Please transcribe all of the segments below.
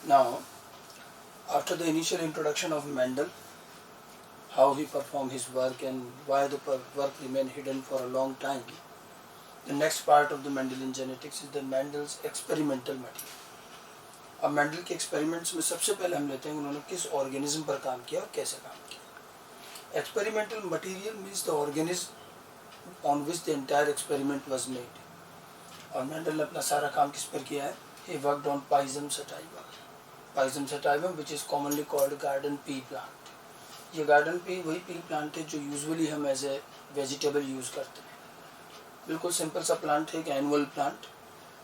Now, after the initial introduction of Mendel, how he performed his work and why the work remained hidden for a long time, the next part of the Mendelian genetics is the Mendel's experimental material. अब Mendel के experiments में सबसे पहले हम लेते हैं उन्होंने किस ऑर्गेनिज्म पर काम किया और कैसे काम किया। Experimental material means the organism on which the entire experiment was made. और मेंडल ने अपना सारा काम किस पर किया है? He worked on Pisum sativum. Pisum sativum which is commonly called garden pea plant. ये गार्डन पी वही पी प्लांट है जो यूजुअली हम एज ए वेजिटेबल यूज़ करते हैं। बिल्कुल सिंपल सा प्लांट है, एक एनुअल प्लांट,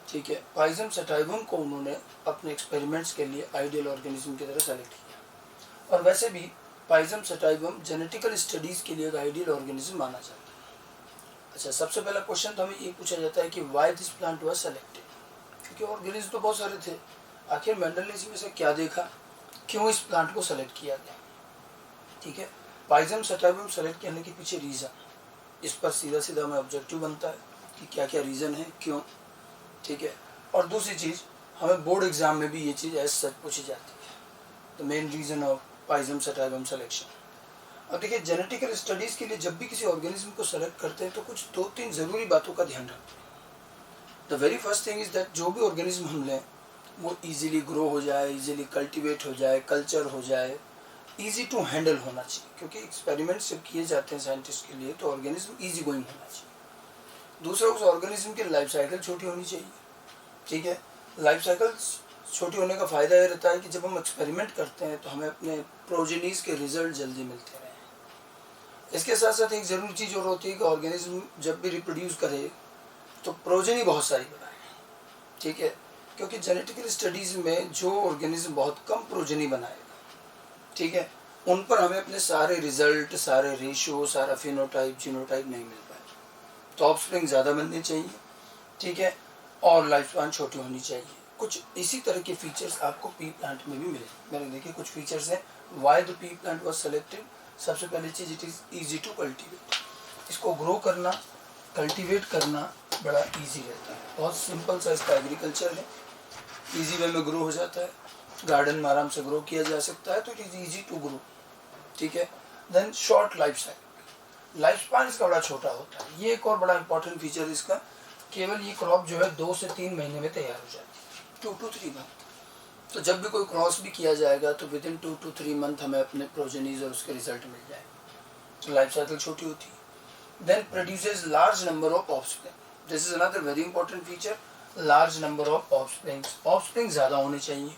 ठीक है। पाइजम सटाइवम को उन्होंने अपने एक्सपेरिमेंट्स के लिए आइडियल ऑर्गेनिज्म की तरह सेलेक्ट किया। और वैसे भी पाइजम सटाइवम जेनेटिकल स्टडीज़ के लिए एक आइडियल ऑर्गेनिज्म माना जाता है। अच्छा, सबसे पहला क्वेश्चन तो हमें ये पूछा जाता है कि why this plant was selected, क्योंकि ऑर्गेनिज्म तो बहुत सारे थे, आखिर मेंडल ने इसमें से क्या देखा, क्यों इस प्लांट को सेलेक्ट किया गया, ठीक है। पाइजम सटाइवम सेलेक्ट करने के पीछे रीज़न, इस पर सीधा सीधा हमें ऑब्जेक्टिव बनता है कि क्या क्या रीज़न है, क्यों, ठीक है। और दूसरी चीज़, हमें बोर्ड एग्जाम में भी ये चीज़ एज सच पूछी जाती है, the main reason of Pisum sativum selection. अब देखिए, जेनेटिकल स्टडीज़ के लिए जब भी किसी ऑर्गेनिज्म को सेलेक्ट करते हैं तो कुछ 2-3 ज़रूरी बातों का ध्यान रखते हैं। The very first thing is that जो भी ऑर्गेनिज्म हम लें वो ईजिली ग्रो हो जाए, ईजिली कल्टिवेट हो जाए, कल्चर हो जाए, ईजी टू हैंडल होना चाहिए, क्योंकि एक्सपेरिमेंट्स जब किए जाते हैं साइंटिस्ट के लिए तो ऑर्गेनिज्म ईजी गोइंग होना चाहिए। दूसरा, उस ऑर्गेनिज्म की लाइफ साइकिल छोटी होनी चाहिए, ठीक है। लाइफ साइकिल छोटी होने का फ़ायदा ये रहता है कि जब हम एक्सपेरिमेंट करते हैं तो हमें अपने प्रोजेनीज के रिजल्ट जल्दी मिलते रहें। इसके साथ साथ एक ज़रूरी चीज़ और होती है कि ऑर्गेनिज्म जब भी रिप्रोड्यूस करे तो प्रोजेनी बहुत सारी बनाए, ठीक है, क्योंकि जेनेटिकल स्टडीज़ में जो ऑर्गेनिज्म बहुत कम प्रोजेनी बनाएगा, ठीक है, उन पर हमें अपने सारे रिजल्ट, सारे रेशियो, सारा फिनोटाइप, जीनोटाइप नहीं मिल पाए। तो ऑफस्प्रिंग ज़्यादा बनने चाहिए, ठीक है, और लाइफ स्पैन छोटी होनी चाहिए। कुछ इसी तरह के फीचर्स आपको पी प्लांट में भी मिले। मैंने देखिए कुछ फीचर्स हैं why the pea plant was selected. सबसे पहली चीज़, it is easy to cultivate. इसको ग्रो करना, कल्टिवेट करना बड़ा ईजी रहता है, बहुत सिंपल सा इसका एग्रीकल्चर है, ईजी वे में ग्रो हो जाता है, गार्डन में आराम से ग्रो किया जा सकता है, तो it is easy to grow, ठीक है। Then short life cycle, life span इसका बड़ा छोटा होता है। ये एक और बड़ा इंपॉर्टेंट फीचर इसका, केवल ये क्रॉप जो है 2 से 3 महीने में तैयार हो जाती है, 2 to 3 मंथ। तो जब भी कोई क्रॉस भी किया जाएगा तो विद इन 2 to 3 मंथ हमें अपने प्रोजेनीज और उसके रिजल्ट मिल जाए। तो लाइफ साइकिल छोटी होती है। Then produces large number of offspring, this is another very important feature, large number of offspring. Offspring ज़्यादा होने चाहिए।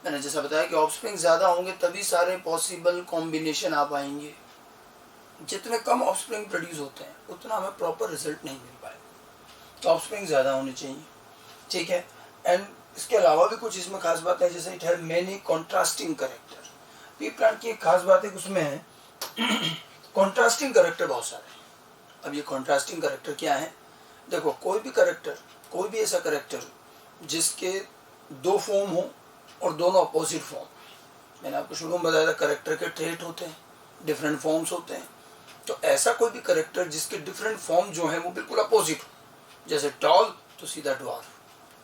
मैंने जैसा बताया कि ऑफस्प्रिंग ज़्यादा होंगे तभी सारे पॉसिबल कॉम्बिनेशन आ पाएंगे। जितने कम ऑफस्प्रिंग प्रोड्यूस होते हैं उतना हमें प्रॉपर रिजल्ट नहीं मिल पाएगा, तो ऑफस्प्रिंग ज़्यादा होनी चाहिए, ठीक है। एंड इसके अलावा भी कुछ इसमें खास बात है, जैसे it have many contrasting character. P plant की एक खास बात है कि उसमें है कॉन्ट्रास्टिंग करेक्टर बहुत सारे हैं। अब ये कॉन्ट्रास्टिंग करेक्टर क्या है? देखो, कोई भी करेक्टर, कोई भी ऐसा करेक्टर जिसके 2 फॉर्म हो और दोनों अपोजिट फॉर्म, मैंने आपको शुरू में बताया था करेक्टर के ट्रेट होते हैं, डिफरेंट फॉर्म्स होते हैं, तो ऐसा कोई भी करेक्टर जिसके डिफरेंट फॉर्म जो है वो बिल्कुल अपोजिट हो, जैसे टॉल तो सीधा ड्वार्फ,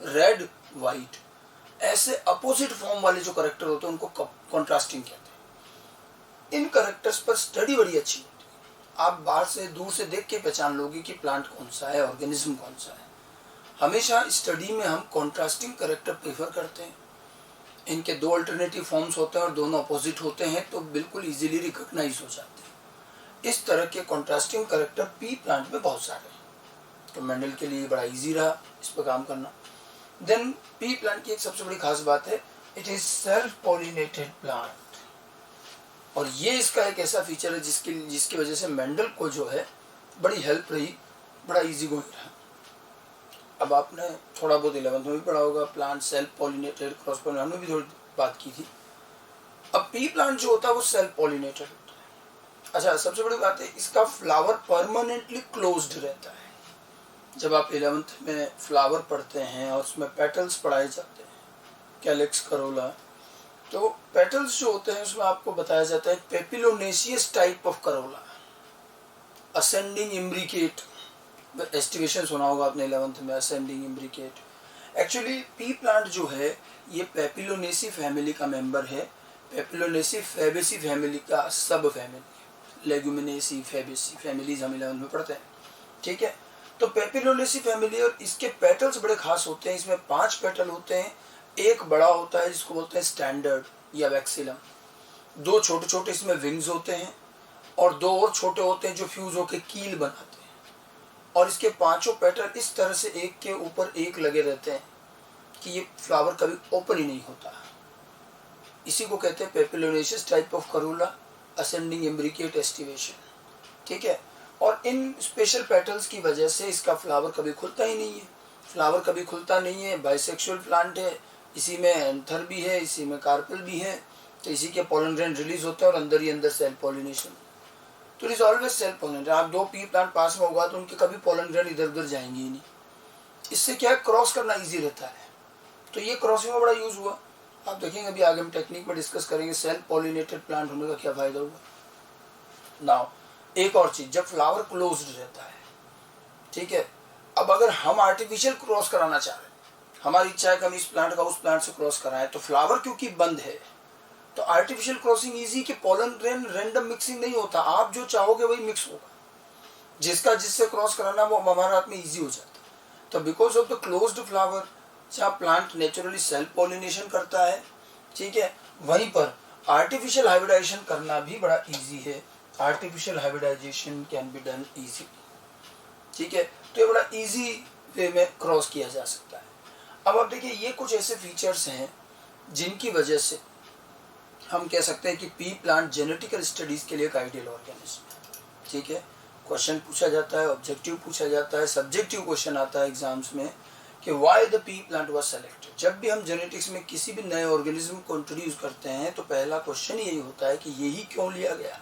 रेड वाइट, ऐसे अपोजिट फॉर्म वाले जो करेक्टर होते हैं उनको कॉन्ट्रास्टिंग कहते हैं। इन करेक्टर्स पर स्टडी बड़ी अच्छी होती है, आप बाहर से दूर से देख के पहचान लोगे कि प्लांट कौन सा है, ऑर्गेनिज्म कौन सा है। हमेशा स्टडी में हम कॉन्ट्रास्टिंग करेक्टर प्रेफर करते हैं। इनके 2 अल्टरनेटिव फॉर्म्स होते हैं और दोनों अपोजिट होते हैं तो बिल्कुल इजीली रिकॉग्नाइज हो जाते हैं। इस तरह के कॉन्ट्रास्टिंग करेक्टर पी प्लांट में बहुत सारे हैं, तो मेंडल के लिए बड़ा इजी रहा इस पर काम करना। देन पी प्लांट की एक सबसे बड़ी खास बात है, it is self pollinated plant, और ये इसका एक ऐसा फीचर है जिसकी वजह से मेंडल को जो है बड़ी हेल्प रही, बड़ा इजी गोइंग रहा। अब आपने थोड़ा बहुत 11th में भी पढ़ा होगा, plant self pollinated, cross pollinated, हमने भी थोड़ी बात की थी। अब पी प्लांट जो होता है वो सेल्फ पॉलिनेटेड होता है। अच्छा, सबसे बड़ी बात है इसका फ्लावर परमानेंटली क्लोज्ड रहता है। जब आप 11th में फ्लावर पढ़ते हैं और उसमें पेटल्स पढ़ाए जाते हैं, कैलिक्स, करोला, तो पेटल्स जो होते हैं उसमें आपको बताया जाता है papilionaceous type of corolla, ascending imbricate, aestivation सुना होगा आपने 11th में, ascending imbricate, actually pea plant जो है ये पेपिलोनेसी फैमिली का मेंबर है। पेपिलोनेसी फैबेसी फैमिली का सब फैमिली, लेगुमिनेसी फैबेसी फैमिलीज हम 11 में पढ़ते हैं, ठीक है। तो पेपिलोनेसी फैमिली, और इसके पेटल्स बड़े खास होते हैं। इसमें 5 पेटल होते हैं। एक बड़ा होता है जिसको बोलते हैं स्टैंडर्ड या वैक्सिलम, 2 छोटे छोटे इसमें विंग्स होते हैं, और 2 और छोटे होते हैं जो फ्यूज होकर कील बनाते हैं। और इसके 5 पेटल इस तरह से एक के ऊपर एक लगे रहते हैं कि ये फ्लावर कभी ओपन ही नहीं होता। इसी को कहते हैं papilionaceous type of corolla ascending imbricate aestivation, ठीक है। और इन स्पेशल पेटल्स की वजह से इसका फ्लावर कभी खुलता ही नहीं है। फ्लावर कभी खुलता नहीं है। बाइसेक्सुअल प्लांट है, इसी में एंथर भी है, इसी में कार्पेल भी है। तो इसी के पोलन ग्रेन रिलीज होते हैं और अंदर ही अंदर सेल्फ पॉलिनेशन। तो it is always self pollination. आप 2 पी प्लांट पास में होगा तो उनके कभी पोलन ग्रेन इधर उधर जाएंगे ही नहीं। इससे क्या है, क्रॉस करना ईजी रहता है। तो ये क्रॉसिंग में बड़ा यूज हुआ। आप देखेंगे अभी आगे हम टेक्निक में डिस्कस करेंगे सेल्फ पॉलिनेटेड प्लांट होने का क्या फायदा हुआ। नाउ एक और चीज, जब फ्लावर क्लोज्ड रहता है, ठीक है। अब अगर हम आर्टिफिशियल क्रॉस कराना चाह रहे हैं, हमारी इच्छा है कि हम इस प्लांट का उस प्लांट से क्रॉस कराएं, तो फ्लावर क्योंकि बंद है तो आर्टिफिशियल क्रॉसिंग इजी कि पोलन ग्रेन रैंडम मिक्सिंग नहीं होता। आप जो चाहोगे वही मिक्स होगा। जिसका जिससे क्रॉस कराना वो हमारे हाथ में इजी हो जाता है। तो because of the closed flower, जहाँ प्लांट नेचुरली सेल्फ पॉलिनेशन करता है, ठीक है, वहीं पर आर्टिफिशियल हाइब्रिडाइजेशन करना भी बड़ा इजी है। Artificial hybridization can be done easy, ठीक है। तो ये बड़ा इजी वे में क्रॉस किया जा सकता है। अब आप देखिए, ये कुछ ऐसे फीचर्स हैं जिनकी वजह से हम कह सकते हैं कि पी प्लांट जेनेटिकल स्टडीज के लिए एक आइडियल ऑर्गेनिज्म है, ठीक है। क्वेश्चन पूछा जाता है, ऑब्जेक्टिव पूछा जाता है, सब्जेक्टिव क्वेश्चन आता है एग्जाम्स में कि why the pea plant was selected. जब भी हम जेनेटिक्स में किसी भी नए ऑर्गेनिज्म को इंट्रोड्यूस करते हैं तो पहला क्वेश्चन यही होता है कि यही क्यों लिया गया।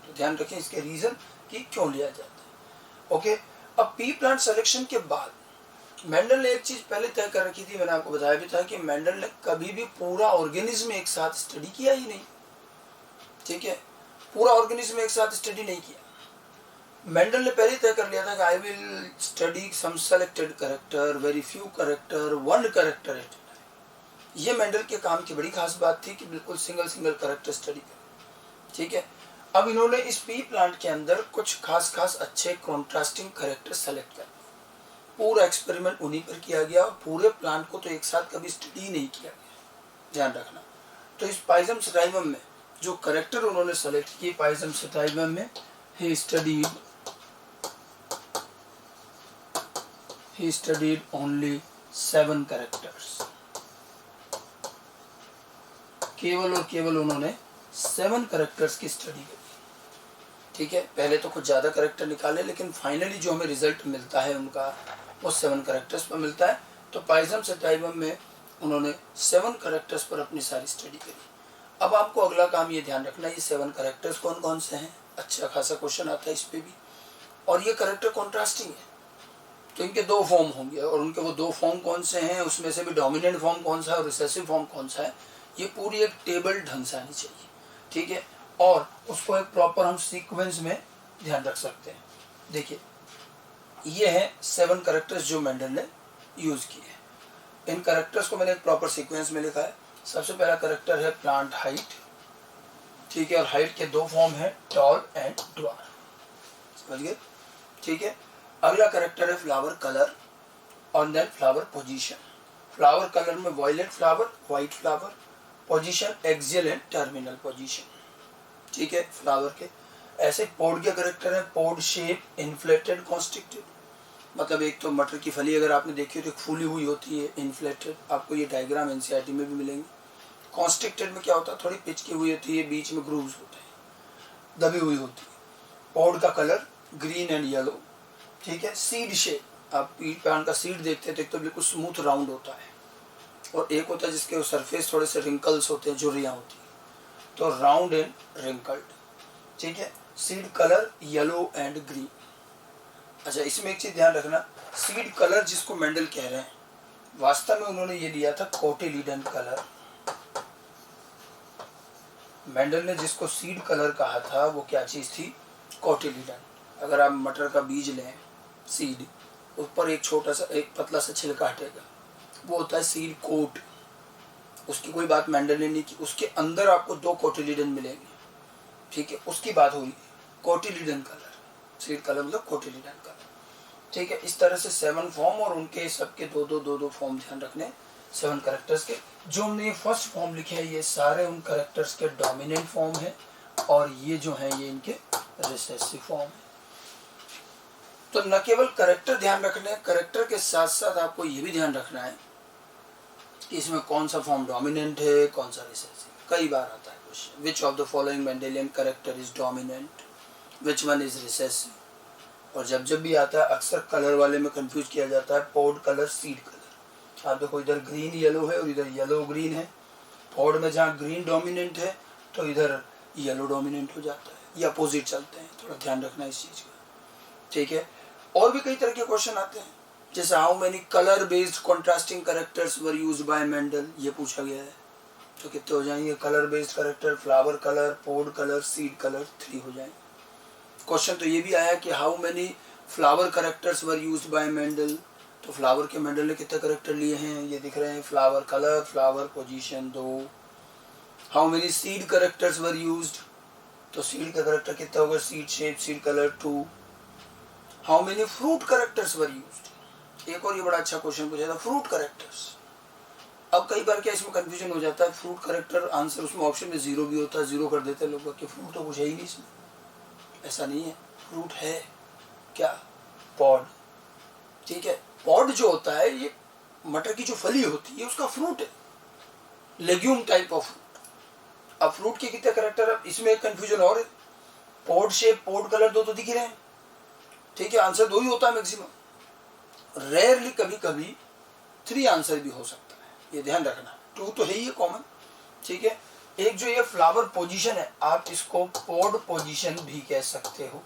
तो ध्यान रखें इसके रीजन कि क्यों लिया जाता है। ओके, अब पी प्लांट सिलेक्शन के बाद मेंडल ने एक चीज पहले तय कर रखी थी, मैंने आपको बताया भी था कि मेंडल ने कभी भी पूरा ऑर्गेनिज्म एक साथ स्टडी किया ही नहीं, ठीक है। पूरा ऑर्गेनिज्म एक साथ स्टडी नहीं किया। मेंडल ने पहले तय कर लिया था कि I will study some selected character, very few character, 1 character at. ये मेंडल के काम की बड़ी खास बात थी कि बिल्कुल सिंगल कैरेक्टर स्टडी करें, ठीक है। अब इन्होंने इस पी प्लांट के अंदर कुछ खास अच्छे कॉन्ट्रास्टिंग कैरेक्टर सेलेक्ट कर, पूरा एक्सपेरिमेंट उन्हीं पर किया गया। पूरे प्लांट को तो एक साथ कभी स्टडी नहीं किया गया, ध्यान रखना। तो इस पाइजम सेटाइवम में जो कैरेक्टर उन्होंने सेलेक्ट किए, पाइजम सेटाइवम में he studied only 7 characters। केवल और केवल उन्होंने 7 कैरेक्टर्स की स्टडी करी, ठीक है। पहले तो कुछ ज़्यादा कैरेक्टर निकाले, लेकिन फाइनली जो हमें रिजल्ट मिलता है उनका वो 7 कैरेक्टर्स पर मिलता है। तो पाइजम सेटाइवम में उन्होंने 7 कैरेक्टर्स पर अपनी सारी स्टडी करी। अब आपको अगला काम ये ध्यान रखना, ये 7 कैरेक्टर्स कौन कौन से हैं। अच्छा खासा क्वेश्चन आता है इस पे भी। और ये कैरेक्टर कॉन्ट्रास्टिंग है, तो इनके 2 फॉर्म होंगे, और उनके वो 2 फॉर्म कौन से हैं, उसमें से भी डोमिनेंट फॉर्म कौन सा है और रिसेसिव फॉर्म कौन सा है, ये पूरी एक टेबल ढंग से आनी चाहिए, ठीक है। और उसको एक प्रॉपर हम सीक्वेंस में ध्यान रख सकते हैं। देखिए, ये है 7 कैरेक्टर्स जो मेंडल ने यूज किए। इन कैरेक्टर्स को मैंने एक प्रॉपर सीक्वेंस में लिखा है। सबसे पहला कैरेक्टर है प्लांट हाइट, ठीक है। और हाइट के 2 फॉर्म है, टॉल एंड ड्वार्फ, समझ गए, ठीक है। अगला कैरेक्टर है फ्लावर कलर और then flower position. Flower colour में violet flower, white flower, position axial and terminal position, ठीक है। फ्लावर के ऐसे पोड के कैरेक्टर है, पोड शेप, इन्फ्लेटेड, कॉन्स्ट्रिक्टेड। मतलब एक तो मटर की फली अगर आपने देखी हो तो फूली हुई होती है, इन्फ्लेटेड। आपको ये डायग्राम एनसीईआरटी में भी मिलेंगे। कॉन्स्ट्रिक्टेड में क्या होता है, थोड़ी पिचकी हुई होती है, बीच में ग्रूव्स होते हैं, दबी हुई होती है। पोड का कलर ग्रीन एंड येलो, ठीक है। सीड शेप, आप पीट प्लांट का सीड देखते हैं तो एक तो बिल्कुल स्मूथ राउंड होता है, और एक होता है जिसके सरफेस थोड़े से रिंकल्स होते हैं, झुर्रियाँ होती हैं, तो राउंड एंड रिंकल्ड, ठीक है। Seed colour yellow and green. अच्छा, इसमें एक चीज ध्यान रखना, सीड कलर जिसको मेंडल कह रहे हैं, वास्तव में उन्होंने ये लिया था कोटिलीडन कलर। मेंडल ने जिसको सीड कलर कहा था वो क्या चीज थी, कोटिलीडन। अगर आप मटर का बीज लें, सीड, ऊपर एक छोटा सा, एक पतला सा छिलका हटेगा, वो होता है सीड कोट। उसकी कोई बात मेंडल ने नहीं की। उसके अंदर आपको 2 कोटिलिडन मिलेंगे, ठीक है, उसकी बात हो रही है। कोटिलिडन कलर, सीड कलर मतलब कोटिलिडन कलर, ठीक है। इस तरह से 7 फॉर्म और उनके सबके दो फॉर्म ध्यान रखने 7 करेक्टर्स के। जो हमने ये फर्स्ट फॉर्म लिखे हैं ये सारे उन करेक्टर्स के डोमिनेंट फॉर्म है और ये जो है ये इनके रिसेसिव फॉर्म है। तो न केवल करेक्टर ध्यान रखने, करेक्टर के साथ साथ आपको ये भी ध्यान रखना है कि इसमें कौन सा फॉर्म डोमिनेंट है, कौन सा रिसेसिव। कई बार आता है question, which of the following Mendelian character is dominant, which one is recessive. और जब भी आता है अक्सर कलर वाले में कंफ्यूज किया जाता है, पॉड कलर, सीड कलर। आप देखो इधर ग्रीन येलो है और इधर येलो ग्रीन है। पॉड में जहाँ ग्रीन डोमिनेंट है तो इधर येलो डोमिनेंट हो जाता है, ये अपोजिट चलते हैं। थोड़ा ध्यान रखना इस चीज़ का, ठीक है। और भी कई तरह के क्वेश्चन आते हैं, जैसे how many colour based contrasting characters were used by Mendel, ये पूछा गया है। तो कितने हो जाएंगे colour based character? Flower colour, pod colour, seed colour, 3 हो जाएंगे। क्वेश्चन तो ये भी आया कि how many flower characters were used by Mendel, तो फ्लावर के मेंडल ने कितने करेक्टर लिए हैं, ये दिख रहे हैं। Flower colour, flower position 2। How many seed characters were used, तो सीड का करेक्टर कितना होगा? Seed shape, seed colour 2। How many fruit characters were used, एक और ये बड़ा अच्छा क्वेश्चन पूछा था, फ्रूट करेक्टर्स। अब कई बार क्या इसमें कंफ्यूजन हो जाता है, फ्रूट करेक्टर आंसर उसमें ऑप्शन में 0 भी होता है, 0 कर देते हैं लोग कि फ्रूट तो कुछ है ही नहीं इसमें। ऐसा नहीं है, फ्रूट है क्या? पॉड, ठीक है। पॉड जो होता है ये मटर की जो फली होती है उसका फ्रूट है, लेग्यूम टाइप ऑफ फ्रूट। अब फ्रूट के कितने करेक्टर, अब इसमें एक कंफ्यूजन और है। पॉड शेप, पॉड कलर 2 तो दिख ही रहे हैं, ठीक है, आंसर 2 ही होता है मैक्सिमम। रेयरली कभी कभी 3 आंसर भी हो सकता है, ये ध्यान रखना। 2 तो है ही कॉमन, ठीक है। एक जो ये फ्लावर पोजीशन है, आप इसको पॉड पोजीशन भी कह सकते हो,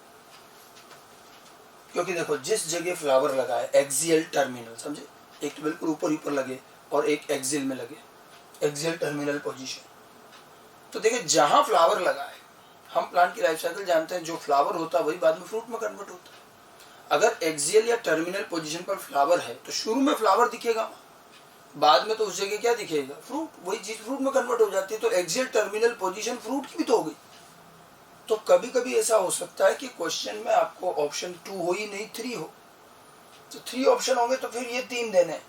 क्योंकि देखो जिस जगह फ्लावर लगा है, एक्सियल टर्मिनल, समझे, एक तो बिल्कुल ऊपर लगे और एक एक्सियल में लगे, एक्सियल टर्मिनल पोजीशन। तो देखिए जहां फ्लावर लगा है, हम प्लांट की लाइफ साइकिल जानते हैं, जो फ्लावर होता है वही बाद में फ्रूट में कन्वर्ट होता है। अगर एक्सियल या टर्मिनल पोजीशन पर फ्लावर है तो शुरू में फ्लावर दिखेगा, बाद में तो उस जगह क्या दिखेगा? फ्रूट। वही चीज फ्रूट में कन्वर्ट हो जाती है। तो एक्सियल टर्मिनल पोजीशन फ्रूट की भी तो हो गई। तो कभी कभी ऐसा हो सकता है कि क्वेश्चन में आपको ऑप्शन 2 हो ही नहीं, 3 हो। तो 3 ऑप्शन होंगे तो फिर ये 3 देने,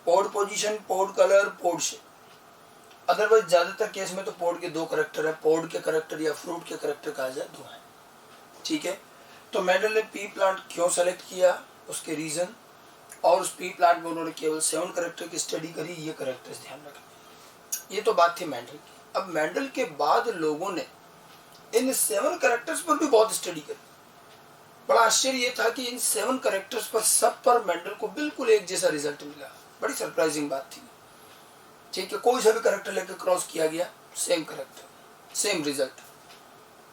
pod position, pod colour, pod shape. Otherwise ज्यादातर केस में तो पॉड के 2 करेक्टर है, पॉड के करेक्टर या फ्रूट के करेक्टर कहा जाए 2 है, ठीक है। तो मेंडल ने पी प्लांट क्यों सेलेक्ट किया, उसके रीजन, और उस पी प्लांट में उन्होंने केवल 7 करेक्टर की स्टडी करी, ये करेक्टर्स ध्यान रखना। ये तो बात थी मेंडल की। अब मेंडल के बाद लोगों ने इन 7 करेक्टर्स पर भी बहुत स्टडी करी। बड़ा आश्चर्य ये था कि इन 7 करेक्टर्स पर सब पर मेंडल को बिल्कुल एक जैसा रिजल्ट मिला। बड़ी सरप्राइजिंग बात थी, ठीक है। कोई सा भी करेक्टर लेकर क्रॉस किया गया, सेम करेक्टर, सेम रिजल्ट।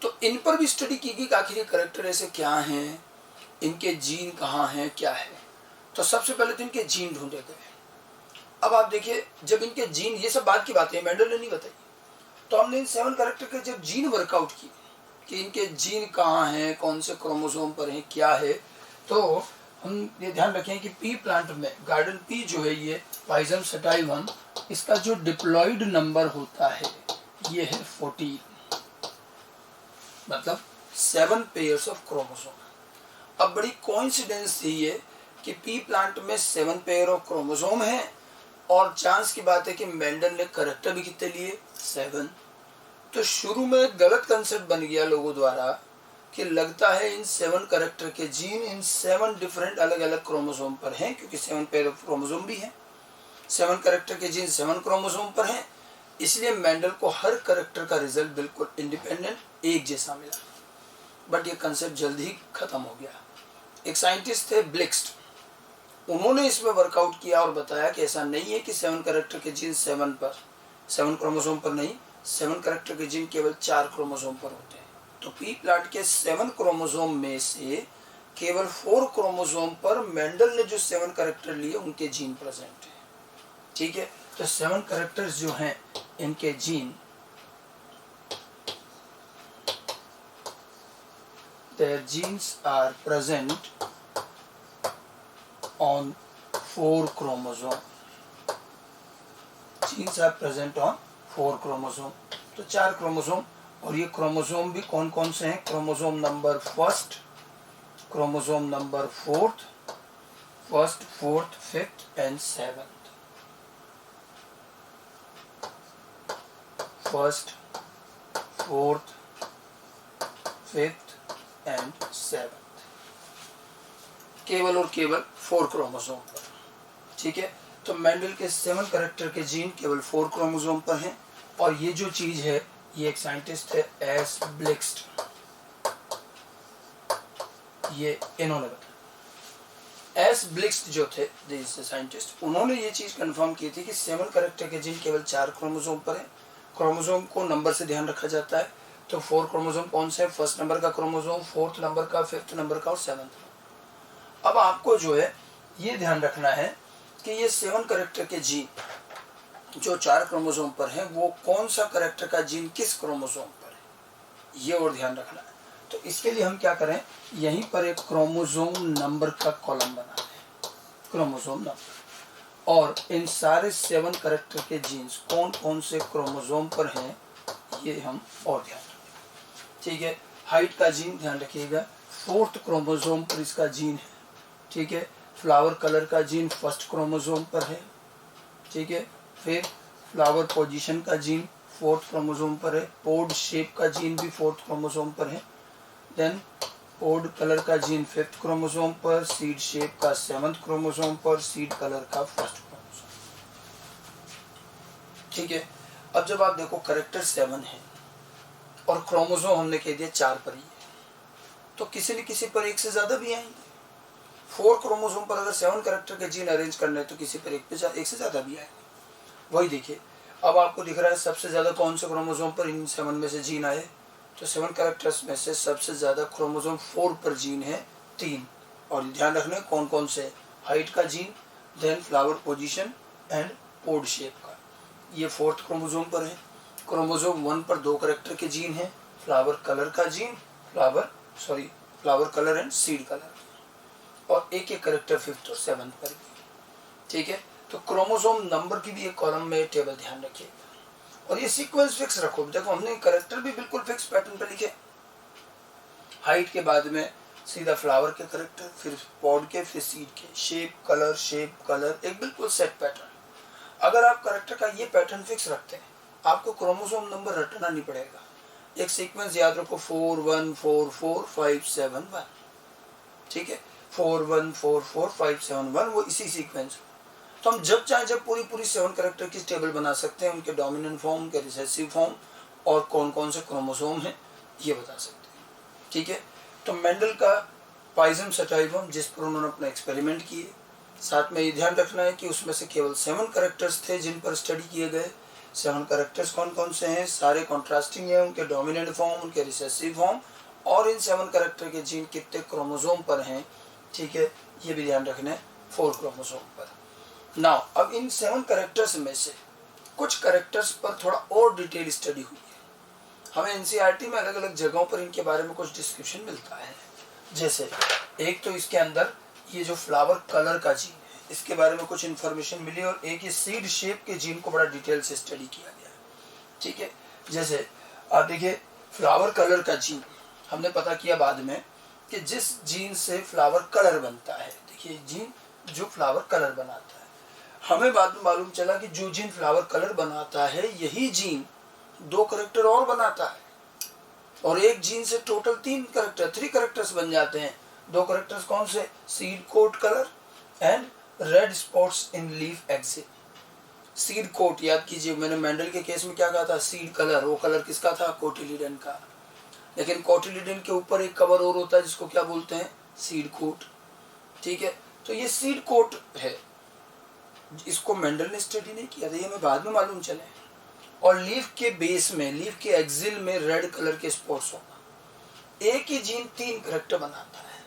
तो इन पर भी स्टडी की गई कि आखिर ये करेक्टर ऐसे क्या हैं, इनके जीन कहाँ हैं, क्या है। तो सबसे पहले तो इनके जीन ढूंढे गए। अब आप देखिए, जब इनके जीन, ये सब बात की बातें मेंडल ने नहीं बताई, तो हमने इन 7 करेक्टर के जब जीन वर्कआउट किए कि इनके जीन कहाँ हैं, कौन से क्रोमोसोम पर हैं, क्या है, तो हम ये ध्यान रखें कि पी प्लांट में गार्डन पी जो है ये पाइजम सटाइवम, इसका जो डिप्लॉइड नंबर होता है ये है 14, मतलब 7 पेयर्स ऑफ क्रोमोसोम। अब बड़ी कोइंसिडेंस थी ये कि पी प्लांट में 7 पेयर ऑफ क्रोमोसोम है और चांस की बात है कि मेंडल ने करेक्टर भी कितने लिए, 7। तो शुरू में एक गलत कंसेप्ट बन गया लोगों द्वारा कि लगता है इन 7 करेक्टर के जीन इन 7 डिफरेंट अलग अलग क्रोमोसोम पर हैं, क्योंकि 7 पेयर ऑफ क्रोमोसोम भी हैं। 7 करेक्टर के जीन 7 क्रोमोसोम पर हैं, इसलिए मेंडल को हर करेक्टर का रिजल्ट बिल्कुल इंडिपेंडेंट एक जैसा मिला। बट ये कंसेप्ट जल्दी ही खत्म हो गया। एक साइंटिस्ट थे ब्लिक्स्ट, उन्होंने इसमें वर्कआउट किया और बताया कि ऐसा नहीं है कि 7 करेक्टर के जीन 7 क्रोमोसोम पर नहीं, 7 करेक्टर के जीन केवल 4 क्रोमोसोम पर होते हैं। तो पी प्लांट के 7 क्रोमोसोम में से केवल 4 क्रोमोसोम पर मेंडल ने जो 7 करेक्टर लिए उनके जीन प्रेजेंट है, ठीक है। तो 7 करेक्टर्स जो हैं इनके gene, their genes are present on 4 chromosome, genes are present on 4 chromosome. तो 4 क्रोमोसोम, और ये क्रोमोसोम भी कौन कौन से हैं? Chromosome number first, chromosome number fourth, first, fourth, fifth and seventh. First, fourth, fifth and seventh, केवल और केवल 4 क्रोमोसोम पर। ठीक है, तो मेंडल के 7 कैरेक्टर के जीन केवल 4 क्रोमोसोम पर हैं। और ये जो चीज है, ये एक साइंटिस्ट है एस ब्लिक्स्ट, ये इन्होंने बताया। एस ब्लिक्स्ट जो थे साइंटिस्ट, उन्होंने ये चीज कंफर्म की थी कि 7 कैरेक्टर के जीन केवल 4 क्रोमोसोम पर है। क्रोमोसोम को नंबर से ध्यान रखा जाता है। तो 4 क्रोमोसोम कौन से हैं? फर्स्ट नंबर का क्रोमोसोम, फोर्थ नंबर का, फिफ्थ नंबर का और सेवंथ। अब आपको जो है ये ध्यान रखना है कि ये 7 कैरेक्टर के जीन जो 4 क्रोमोसोम पर है, वो कौन सा कैरेक्टर का जीन किस क्रोमोसोम पर है, ये और ध्यान रखना है। तो इसके लिए हम क्या करें, यहीं पर एक क्रोमोसोम नंबर का कॉलम बना दें, क्रोमोसोम नंबर, और इन सारे 7 कैरेक्टर के जीन्स कौन कौन से क्रोमोसोम पर हैं, ये हम और ध्यान रखें। ठीक है, हाइट का जीन ध्यान रखिएगा, 4th क्रोमोसोम पर इसका जीन है। ठीक है, फ्लावर कलर का जीन फर्स्ट क्रोमोसोम पर है। ठीक है, फिर फ्लावर पोजीशन का जीन 4th क्रोमोसोम पर है। पोड शेप का जीन भी 4th क्रोमोसोम पर है। देन पोड कलर का जीन 5th क्रोमोसोम पर, सीड शेप का 7th क्रोमोसोम पर, सीड कलर का 1st क्रोमोसोम। ठीक है, अब जब आप देखो कैरेक्टर 7 है और क्रोमोसोम हमने कह दिया 4 पर ही है, तो किसी न किसी पर एक से ज्यादा भी आएंगे। 4 क्रोमोसोम पर अगर 7 कैरेक्टर के जीन अरेंज करने हैं तो किसी पर एक से ज्यादा भी आएंगे। वही देखिए, अब आपको दिख रहा है सबसे ज्यादा कौन से क्रोमोसोम पर इन 7 में से जीन आए, तो 7 कैरेक्टर्स में से सबसे ज्यादा क्रोमोसोम 4 पर जीन है 3। और ध्यान रखना कौन कौन से, हाइट का gene, then flower position and pod shape का, ये 4th क्रोमोसोम पर है। क्रोमोसोम 1 पर 2 कैरेक्टर के जीन है, फ्लावर कलर का gene, flower colour and seed colour, और एक एक कैरेक्टर 5th और 7th पर भी। ठीक है, तो क्रोमोसोम नंबर की भी एक कॉलम में टेबल ध्यान रखिए, और ये सीक्वेंस फिक्स रखो। देखो हमने कैरेक्टर भी बिल्कुल फिक्स पैटर्न पे लिखे, हाइट के बाद में सीधा फ्लावर के कैरेक्टर, फिर पॉड के, फिर सीड के, शेप कलर, एक बिल्कुल सेट पैटर्न। अगर आप कैरेक्टर का ये पैटर्न फिक्स रखते हैं, आपको क्रोमोसोम नंबर रटना नहीं पड़ेगा। एक सीक्वेंस याद रखो, 4 1 4 4 5 7 1। ठीक है, 4 1 4 4 5 7 1, वो इसी सीक्वेंस। तो हम जब चाहे जब पूरी 7 कैरेक्टर की टेबल बना सकते हैं, उनके डोमिनेंट फॉर्म, उनके रिसेसिव फॉर्म, और कौन कौन से क्रोमोसोम हैं ये बता सकते हैं। ठीक है, तो मेंडल का पाइजम सटाइवम, जिस पर उन्होंने अपना एक्सपेरिमेंट किए, साथ में ये ध्यान रखना है कि उसमें से केवल 7 कैरेक्टर्स थे जिन पर स्टडी किए गए। 7 कैरेक्टर्स कौन कौन से हैं, सारे कॉन्ट्रास्टिंग है, उनके डोमिनेंट फॉर्म, उनके रिसेसिव फॉर्म, और इन 7 कैरेक्टर के जीन कितने क्रोमोसोम पर हैं। ठीक है, ये भी ध्यान रखना है, 4 क्रोमोसोम पर। नाउ अब इन 7 कैरेक्टर्स में से कुछ कैरेक्टर्स पर थोड़ा और डिटेल स्टडी हुई है। हमें एनसीईआरटी में अलग अलग जगहों पर इनके बारे में कुछ डिस्क्रिप्शन मिलता है। जैसे एक तो इसके अंदर ये जो फ्लावर कलर का जीन है, इसके बारे में कुछ इन्फॉर्मेशन मिली, और एक ये सीड शेप के जीन को बड़ा डिटेल से स्टडी किया गया। ठीक है, जैसे आप देखिए फ्लावर कलर का जीन हमने पता किया बाद में कि जिस जीन से फ्लावर कलर बनता है, देखिए जीन जो फ्लावर कलर बनाता है, हमें बाद में मालूम चला कि जो जीन फ्लावर कलर बनाता है, यही जीन 2 कैरेक्टर और बनाता है, और एक जीन से टोटल 3 कैरेक्टर्स बन जाते हैं। 2 कैरेक्टर्स कौन से, seed coat colour and red spots in leaf axil. Seed coat याद कीजिए, मैंने मेंडल के केस में क्या कहा था, सीड कलर, वो कलर किसका था, कोटिलीडन का। लेकिन कोटिलीडन के ऊपर एक कवर और होता है जिसको क्या बोलते हैं, सीड कोट। ठीक है, तो ये सीड कोट है, इसको मेंडल ने स्टडी नहीं किया था, ये हमें बाद में मालूम चले। और लीफ के बेस में, लीफ के एक्सिल में रेड कलर के स्पॉट्स होगा। एक ही जीन 3 कैरेक्टर बनाता है।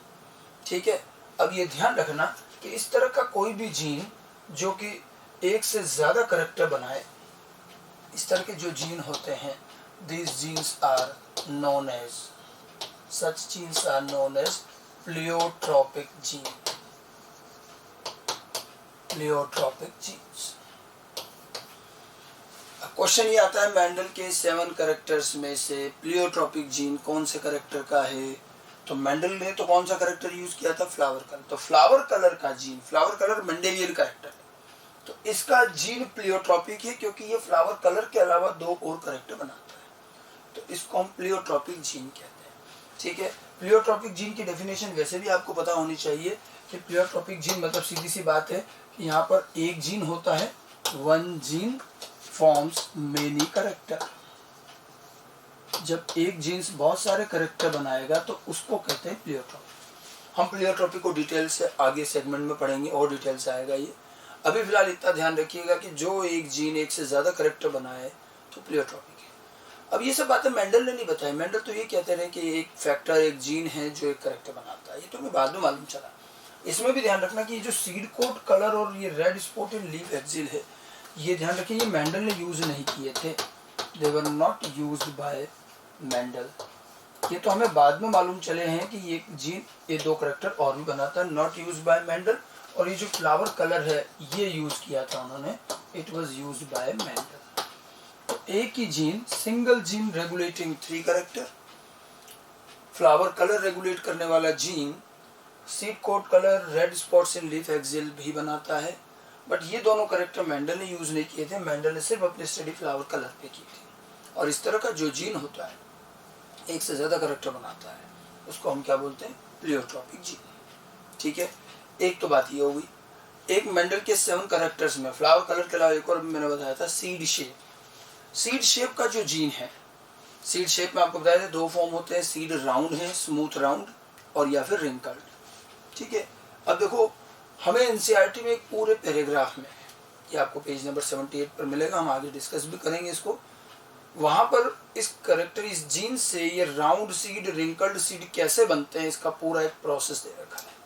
ठीक है, अब ये ध्यान रखना कि इस तरह का कोई भी जीन जो कि एक से ज्यादा कैरेक्टर बनाए, इस तरह के जो जीन होते हैं, these genes are known as, such genes are known as pleiotropic gene, pleiotropic genes। Question ये आता है मेंडल के 7 कैरेक्टर्स में से प्लियोट्रोपिक जीन कौन से कैरेक्टर का है। तो मेंडल ने तो कौन सा कैरेक्टर यूज किया था, फ्लावर कलर। तो फ्लावर कलर का gene, flower colour Mendelian character है, तो इसका जीन प्लियोट्रोपिक है क्योंकि ये फ्लावर कलर के अलावा 2 और कैरेक्टर बनाता है, तो इसको हम प्लियोट्रोपिक जीन कहते हैं। ठीक है, प्लियोट्रोपिक जीन की डेफिनेशन वैसे भी आपको पता होनी चाहिए कि प्लियोट्रोपिक जीन मतलब सीधी सी बात है कि यहाँ पर एक जीन होता है, one gene forms many character. जब एक जीन्स बहुत सारे कैरेक्टर बनाएगा तो उसको कहते हैं प्लियोट्रोपिक। हम प्लियोट्रोपिक को डिटेल से आगे सेगमेंट में पढ़ेंगे और डिटेल से आएगा ये। अभी फिलहाल इतना ध्यान रखिएगा कि जो एक जीन एक से ज्यादा कैरेक्टर बनाए तो प्लियोट्रोपिक है। अब ये सब बातें मेंडल ने नहीं बताई। मेंडल तो ये कहते रहे कि एक फैक्टर, एक जीन है जो एक कैरेक्टर बनाता है, ये तो हमें बाद में मालूम चला। इसमें भी ध्यान रखना कि ये जो सीड कोट कलर और ये red spot in leaf axil है, ये ध्यान रखिए ये मेंडल ने यूज नहीं किए थे, they were not used by Mendel. ये तो हमें बाद में मालूम चले हैं कि ये जीन ये 2 कैरेक्टर और भी बनाता है, नॉट यूज्ड बाय मेंडल। और ये जो फ्लावर कलर है ये यूज किया था उन्होंने, it was used by Mendel. तो एक ही gene, single gene regulating 3 character, flower colour regulate करने वाला gene seed coat colour, red spots in leaf axil भी बनाता है। बट ये दोनों कैरेक्टर मेंडल ने यूज नहीं किए थे, मेंडल ने सिर्फ अपनी स्टडी फ्लावर कलर पे की थी। और इस तरह का जो जीन होता है एक से ज्यादा कैरेक्टर बनाता है, उसको हम क्या बोलते हैं, प्लियोट्रोपिक जीन। ठीक है, एक तो बात ये हो गई। एक मेंडल के 7 कैरेक्टर्स में फ्लावर कलर के अलावा एक और मैंने बताया था सीड शेप। सीड शेप का जो जीन है, सीड शेप में आपको बताया था 2 फॉर्म होते हैं, सीड राउंड है, स्मूथ राउंड, और या फिर रिंकल्ड। ठीक है, अब देखो हमें एनसीईआरटी में एक पूरे पैराग्राफ में, ये आपको पेज नंबर 78 पर मिलेगा, हम आगे डिस्कस भी करेंगे इसको। वहां पर इस कैरेक्टर, इस जीन से ये राउंड सीड, रिंकल्ड सीड कैसे बनते हैं, इसका पूरा एक प्रोसेस दे रखा है।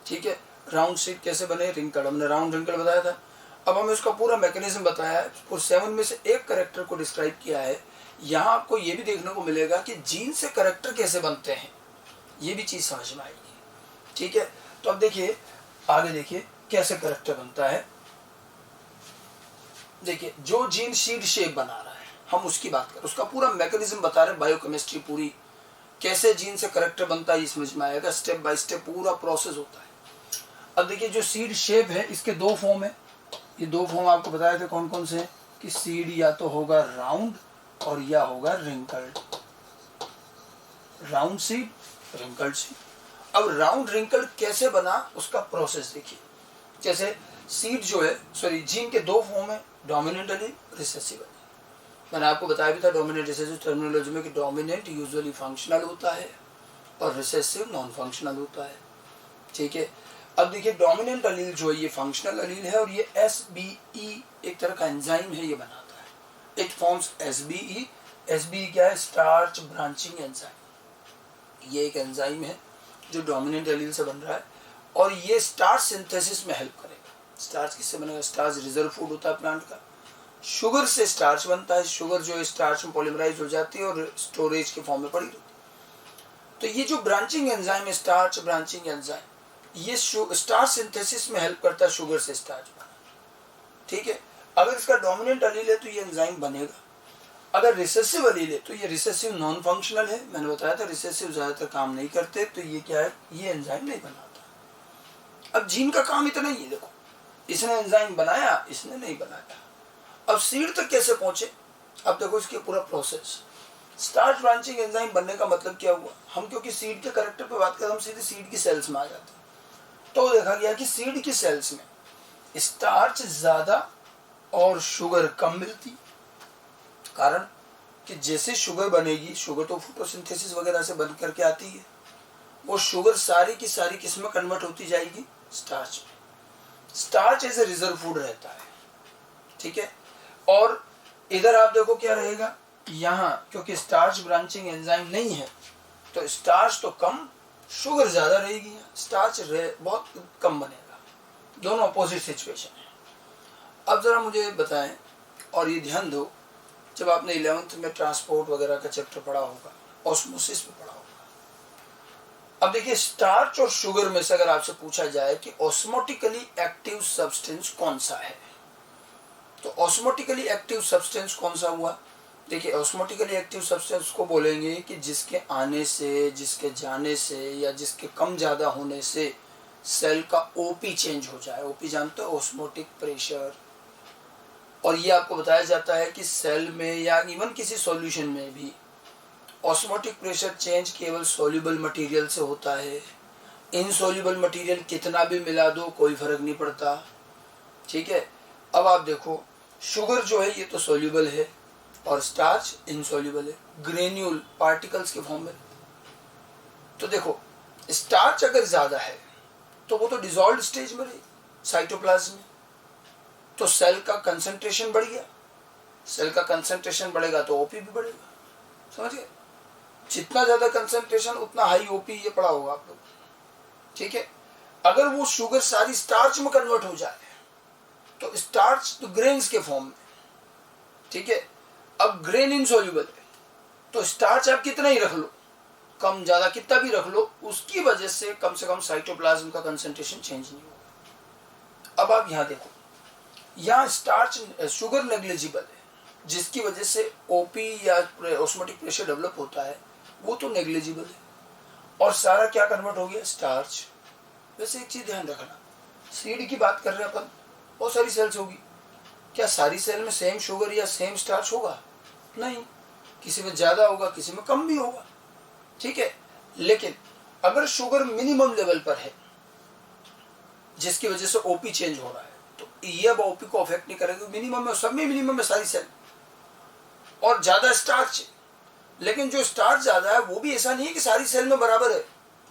ठीक है, राउंड सीड कैसे बने, रिंकल्ड, हमने राउंड रिंकल्ड बताया था। अब हमें उसका पूरा मैकेनिज्म बताया है और 7 में से एक कैरेक्टर को डिस्क्राइब किया है। यहाँ आपको ये भी देखने को मिलेगा कि जीन से कैरेक्टर कैसे बनते हैं, ये भी चीज समझ में आएगी। ठीक है, तो अब देखिए आगे, देखिए कैसे कैरेक्टर बनता है। देखिए जो जीन सीड शेप बना रहा है, हम उसकी बात करें, उसका पूरा मैकेनिज्म बता रहे हैं, बायोकेमिस्ट्री पूरी, कैसे जीन से कैरेक्टर बनता है ये समझ में आएगा, स्टेप बाय स्टेप पूरा प्रोसेस होता है। अब देखिए जो सीड शेप है इसके 2 फॉर्म है, ये 2 फॉर्म आपको बताए थे कौन कौन से हैं, कि सीड या तो होगा राउंड और या होगा wrinkled, round seed, wrinkled seed. अब राउंड रिंकल्ड कैसे बना उसका प्रोसेस देखिए। जैसे सीड जो है, सॉरी जीन के 2 फॉर्म है, डोमिनेंट एलील, रिसेसिव एलील। मैंने आपको बताया भी था डोमिनेंट रिसेसिव टर्मिनोलॉजी में कि डोमिनेंट यूजुअली फंक्शनल होता है और रिसेसिव नॉन फंक्शनल होता है। ठीक है, अब देखिए डोमिनेंट एलील जो है ये फंक्शनल एलील है और ये SBE एक तरह का एंजाइम है, ये बनाता है, इट फॉर्म्स SBE। SBE क्या है, स्टार्च ब्रांचिंग एंजाइम। ये एक एंजाइम है जो डोमिनेंट एलील से बन रहा है और ये स्टार्च सिंथेसिस में हेल्प करेगा। स्टार्च किससे बनेगा, स्टार्च रिजर्व फूड होता है प्लांट का, शुगर से स्टार्च बनता है, शुगर जो है स्टार्च में पॉलीमराइज हो जाती है और स्टोरेज के फॉर्म में पड़ी रहती है। तो ये जो ब्रांचिंग एंजाइम है, स्टार्च ब्रांचिंग एंजाइम, ये स्टार्च सिंथेसिस में हेल्प करता है शुगर से स्टार्च बना। ठीक है, अगर इसका डोमिनेंट एलील है तो ये एंजाइम बनेगा, अगर रिसेसिव एलील है तो ये रिसेसिव नॉन फंक्शनल है, मैंने बताया था रिसेसिव ज्यादातर काम नहीं करते, तो ये क्या है, ये एंजाइम नहीं बनाता। अब जीन का काम इतना ही है, देखो इसने एंजाइम बनाया, इसने नहीं बनाया। अब सीड तक कैसे पहुंचे, अब देखो इसके पूरा प्रोसेस। स्टार्च ब्रांचिंग एंजाइम बनने का मतलब क्या हुआ, हम क्योंकि सीड के कैरेक्टर पे बात करें, हम सीधे सीड की सेल्स में आ जाते हैं। तो देखा गया कि सीड की सेल्स में स्टार्च ज्यादा और शुगर कम मिलती, कारण कि जैसे शुगर बनेगी, शुगर तो फोटोसिंथेसिस वगैरह से बन करके आती है, वो शुगर सारी की सारी किस में कन्वर्ट होती जाएगी, स्टार्च में। Starch as a reserve food रहता है। ठीक है, और इधर आप देखो क्या रहेगा, यहाँ क्योंकि स्टार्च ब्रांचिंग एंजाइम नहीं है तो स्टार्च तो कम, शुगर ज्यादा रहेगी, स्टार्च बहुत कम बनेगा। दोनों अपोजिट सिचुएशन है। अब जरा मुझे बताएं और ये ध्यान दो, जब आपने 11th में ट्रांसपोर्ट वगैरह का चैप्टर पढ़ा होगा, ऑस्मोसिस में पढ़ा होगा। अब देखिए स्टार्च और शुगर में से अगर आपसे पूछा जाए कि ऑस्मोटिकली एक्टिव सब्सटेंस कौन सा है, तो ऑस्मोटिकली एक्टिव सब्सटेंस कौन सा हुआ? देखिए, ऑस्मोटिकली एक्टिव सब्सटेंस को बोलेंगे कि जिसके आने से, जिसके जाने से या जिसके कम ज़्यादा होने से सेल का ओपी चेंज हो जाए। ओपी जानते हो, ऑस्मोटिक प्रेशर। और ये आपको बताया जाता है कि सेल में या इवन किसी सॉल्यूशन में भी ऑस्मोटिक प्रेशर चेंज केवल सॉल्युबल मटेरियल से होता है। इनसॉल्युबल मटेरियल कितना भी मिला दो कोई फर्क नहीं पड़ता, ठीक है। अब आप देखो, शुगर जो है ये तो सॉल्युबल है और स्टार्च इनसॉल्युबल है, ग्रेन्यूल पार्टिकल्स के फॉर्म में। तो देखो, स्टार्च अगर ज्यादा है तो वो तो डिसॉल्व्ड स्टेज में रही साइटोप्लाज्म में, तो सेल का कंसंट्रेशन बढ़ गया। सेल का कंसंट्रेशन बढ़ेगा तो ओपी भी बढ़ेगा, समझ गए। जितना ज्यादा कंसंट्रेशन उतना हाई ओपी, ये पढ़ा होगा आप लोग, ठीक है। अगर वो शुगर सारी स्टार्च में कन्वर्ट हो जाए तो स्टार्च तो ग्रेन्स के फॉर्म में, ठीक है। अब ग्रेन इनसॉल्युबल है तो स्टार्च आप कितना ही रख लो, कम ज्यादा कितना भी रख लो, उसकी वजह से कम साइटोप्लाज्म का कंसंट्रेशन चेंज नहीं होगा। अब आप यहाँ देखो, यहाँ स्टार्च शुगर नेग्लिजिबल है, जिसकी वजह से ओपी या ऑस्मोटिक प्रेशर डेवलप होता है, वो तो नेग्लिजिबल है। और सारा क्या कन्वर्ट हो गया? स्टार्च। वैसे एक चीज ध्यान रखना, सीड की बात कर रहे हैं अपन, बहुत सारी सेल्स होगी, क्या सारी सेल में सेम शुगर या सेम स्टार्च होगा? नहीं, किसी में ज्यादा होगा, किसी में कम भी होगा, ठीक है। लेकिन अगर शुगर मिनिमम लेवल पर है जिसकी वजह से ओपी चेंज हो रहा है, तो ये अब ओपी को अफेक्ट नहीं करेगा। मिनिमम में, सब में मिनिमम में सारी सेल, और ज्यादा स्टार्च, लेकिन जो स्टार्च ज्यादा है वो भी ऐसा नहीं है कि सारी सेल में बराबर है,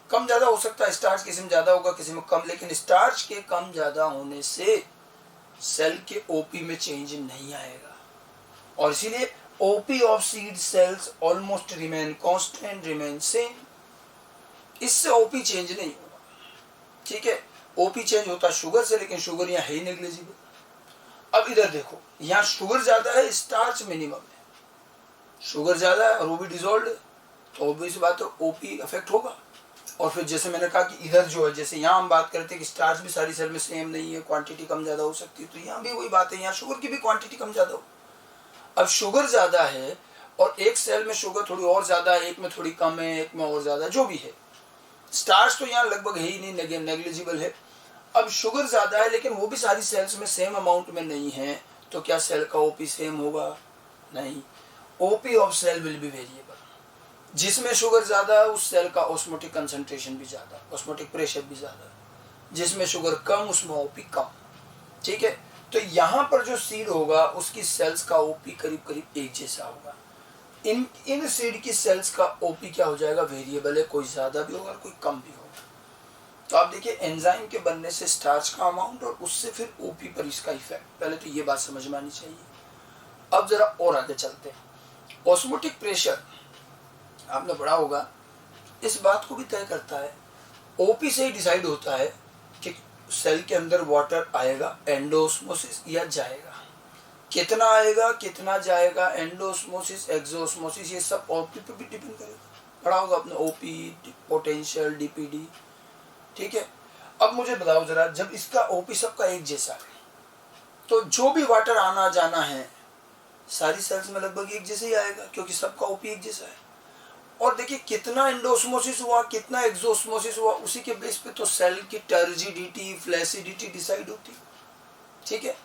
कम ज्यादा हो सकता है। स्टार्च किसी में ज्यादा होगा, किसी में कम, लेकिन स्टार्च के कम ज्यादा होने से सेल के ओपी में चेंज नहीं आएगा। और इसीलिए OP of seed cells almost remain constant, remain same. इससे ओपी चेंज नहीं होगा, ठीक है। ओपी चेंज होता शुगर से, लेकिन शुगर यहाँ है नेग्लिजिबल। अब इधर देखो, यहाँ शुगर ज्यादा है, स्टार्च मिनिमम है। शुगर ज्यादा है और वो भी डिसॉल्व्ड है, तो ऑब्वियस बात है ओपी अफेक्ट होगा। और फिर जैसे मैंने कहा कि इधर जो है, जैसे यहाँ हम बात करते हैं कि स्टार्च भी सारी सेल में सेम नहीं है, क्वांटिटी कम ज्यादा हो सकती है, तो यहाँ भी वही बात है, यहाँ शुगर की भी क्वांटिटी कम ज्यादा हो। अब शुगर ज्यादा है और एक सेल में शुगर थोड़ी और ज्यादा है, एक में थोड़ी कम है, एक में और ज्यादा, जो भी है। स्टार्च तो यहाँ लगभग है ही नहीं, नेग्लिजिबल है। अब शुगर ज्यादा है लेकिन वो भी सारी सेल्स में सेम अमाउंट में नहीं है, तो क्या सेल का ओपी सेम होगा? नहीं। OP of cell will be variable. जिसमें शुगर ज्यादा है उस सेल का ऑस्मोटिक कंसंट्रेशन भी ज्यादा, ऑस्मोटिक प्रेशर भी ज्यादा। जिसमें शुगर कम उसमें ओपी कम, ठीक है। तो यहाँ पर जो सीड होगा उसकी सेल्स का ओपी करीब करीब एक जैसा होगा। इन सीड की सेल्स का ओपी क्या हो जाएगा? वेरिएबल है, कोई ज्यादा भी होगा और कोई कम भी होगा। तो आप देखिए, एंजाइम के बनने से स्टार्च का अमाउंट और उससे फिर ओपी पर इसका इफेक्ट, पहले तो ये बात समझ में आनी चाहिए। अब जरा और आगे चलते हैं। ऑस्मोटिक प्रेशर आपने पढ़ा होगा, इस बात को भी तय करता है, ओपी से ही डिसाइड होता है कि सेल के अंदर वाटर आएगा एंडोस्मोसिस या जाएगा, कितना आएगा कितना जाएगा, एंडोस्मोसिस एक्सोस्मोसिस, ये सब ओपी पे भी डिपेंड करेगा। पढ़ा होगा आपने ओपी, पोटेंशियल, डीपीडी, ठीक है। अब मुझे बताओ जरा, जब इसका ओपी सबका एक जैसा है तो जो भी वाटर आना जाना है सारी सेल्स में लगभग एक जैसे ही आएगा, क्योंकि सबका ओपी एक जैसा है। और देखिए, कितना एंडोस्मोसिस हुआ, कितना एक्सोस्मोसिस हुआ, उसी के बेस पे तो सेल की टर्जिडिटी, फ्लैसिडिटी डिसाइड होती, ठीक है।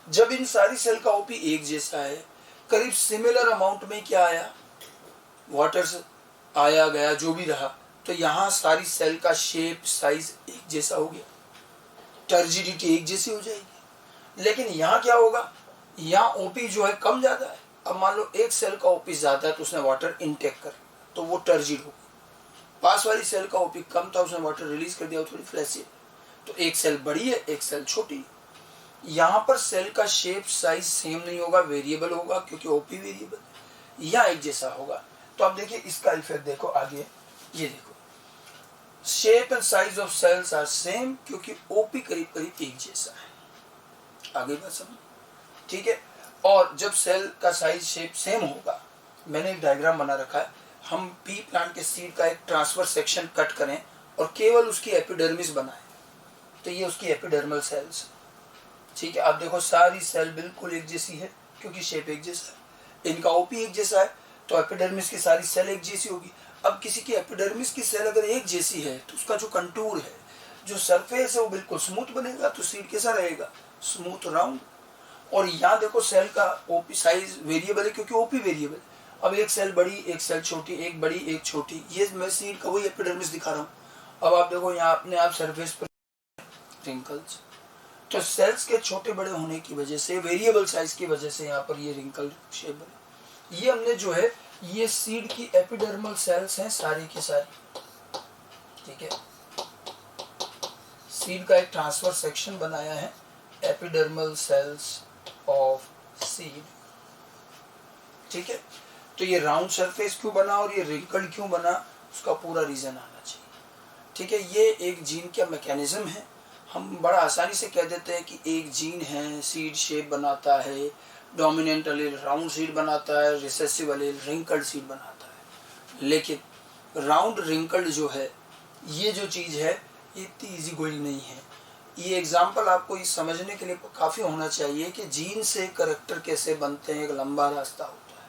जब इन सारी सेल का ओपी एक जैसा है, करीब सिमिलर अमाउंट में क्या आया, वाटर आया गया जो भी रहा, तो यहाँ सारी सेल का शेप साइज एक जैसा हो गया, टर्जिडिटी एक जैसी हो जाएगी। लेकिन यहाँ क्या होगा, यहाँ ओपी जो है कम ज्यादा है। अब मान लो एक सेल का ओपी ज्यादा है तो उसने वाटर इनटेक कर, तो वो टर्जिड हो गई। पास वाली सेल का ओपी कम था, उसने वाटर रिलीज कर दिया, वो थोड़ी फ्लैसी है, तो एक सेल बड़ी है एक सेल छोटी। यहाँ पर सेल का शेप साइज सेम नहीं होगा, वेरिएबल होगा, क्योंकि ओपी वेरिएबल है। यहाँ एक जैसा होगा। तो अब देखिए इसका इफेक्ट देखो आगे, ये देखो, shape and size of cells are same, क्योंकि ओपी करीब करीब एक जैसा है। आगे बात समझ, ठीक है। और जब सेल का साइज शेप सेम होगा, मैंने एक डायग्राम बना रखा है, हम पी प्लांट के सीड का एक ट्रांसफर सेक्शन कट करें और केवल उसकी एपिडर्मिस बनाएं, तो ये उसकी एपिडर्मल सेल्स, ठीक है, आप देखो सारी सेल बिल्कुल एक जैसी है क्योंकि शेप एक जैसा है, इनका ओपी एक जैसा है, तो एपिडर्मिस की सारी सेल एक जैसी होगी। अब किसी की एपिडर्मिस की सेल अगर एक जैसी है तो उसका जो कंटूर है, जो सरफेस है, वो बिल्कुल स्मूथ बनेगा, तो सीड कैसा रहेगा, स्मूथ राउंड। और यहाँ देखो सेल का ओपी साइज वेरिएबल है क्योंकि ओपी वेरिएबल है। अब एक सेल बड़ी, एक सेल छोटी, एक बड़ी, एक छोटी, ये मैं सीड का वही एपिडर्मिस दिखा रहा हूँ। अब आप देखो यहाँ अपने आप सरफेस पर रिंकल्स, तो सेल्स के छोटे बड़े होने की वजह से, वेरिएबल साइज की वजह से यहाँ पर ये रिंकल शेप बने। ये हमने जो है, ये सीड की एपिडर्मल सेल्स हैं सारी की सारी, ठीक है। सीड का एक ट्रांसफर सेक्शन बनाया है, एपिडर्मल सेल्स ऑफ सीड, ठीक है। तो ये राउंड सरफेस क्यों बना और ये रिंकल क्यों बना, उसका पूरा रीजन आना चाहिए, ठीक है। ये एक जीन का मैकेनिज्म है। हम बड़ा आसानी से कह देते हैं कि एक जीन है, सीड शेप बनाता है, डोमिनेंट एलील राउंड सीड बनाता है, रिसेसिव एलील रिंकल्ड सीड बनाता है। लेकिन राउंड रिंकल्ड जो है, ये जो चीज़ है, ये इतनी ईजी गोइंग नहीं है। ये एग्जाम्पल आपको इस समझने के लिए काफ़ी होना चाहिए कि जीन से करेक्टर कैसे बनते हैं, एक लंबा रास्ता होता है,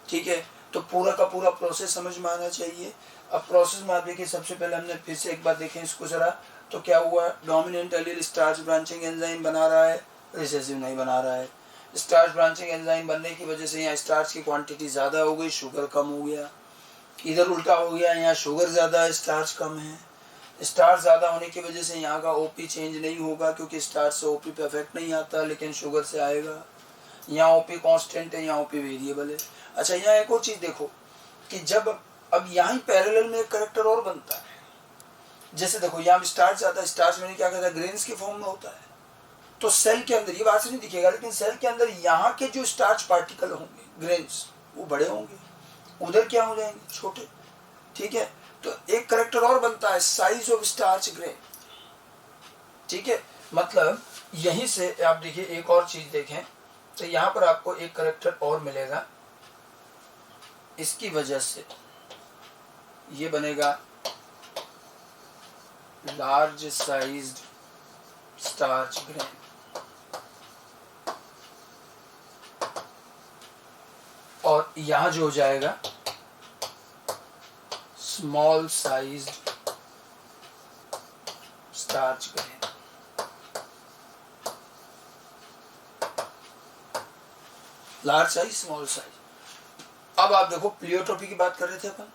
ठीक है। तो पूरा का पूरा प्रोसेस समझ में आना चाहिए। अब प्रोसेस में आप देखिए, सबसे पहले हमने फिर से एक बार देखें इसको ज़रा, तो क्या हुआ, dominant allele starch branching enzyme बना रहा है, रिसेसिव नहीं बना रहा है। स्टार्च ब्रांचिंग एंजाइम बनने की वजह से यहाँ स्टार्च की क्वांटिटी ज़्यादा हो गई, शुगर कम हो गया। इधर उल्टा हो गया, यहाँ शुगर ज़्यादा है, स्टार्च कम है। स्टार्च ज़्यादा होने की वजह से यहाँ का ओपी चेंज नहीं होगा क्योंकि स्टार्च से ओपी पे इफेक्ट नहीं आता, लेकिन शुगर से आएगा। यहाँ ओपी कांस्टेंट है, यहाँ ओपी वेरिएबल है। अच्छा, यहाँ एक और चीज़ देखो कि जब अब यहाँ ही पैरेलल में एक करेक्टर और बनता है। जैसे देखो यहाँ स्टार्च आता है, स्टार्च में क्या कहता है, ग्रेन्स के फॉर्म में होता है। तो सेल के अंदर ये बात से नहीं दिखेगा, लेकिन सेल के अंदर यहाँ के जो स्टार्च पार्टिकल होंगे, ग्रेन्स, वो बड़े होंगे, उधर क्या हो जाएंगे, छोटे, ठीक है। तो एक करेक्टर और बनता है, साइज ऑफ स्टार्च ग्रेन, ठीक है। मतलब यहीं से आप देखिए एक और चीज देखें, तो यहाँ पर आपको एक करेक्टर और मिलेगा, इसकी वजह से ये बनेगा लार्ज साइज्ड स्टार्च ग्रेन। और यहाँ जो हो जाएगा small sized starch grain. Large size, small size. अब आप देखो प्लियोट्रोपी की बात कर रहे थे अपन,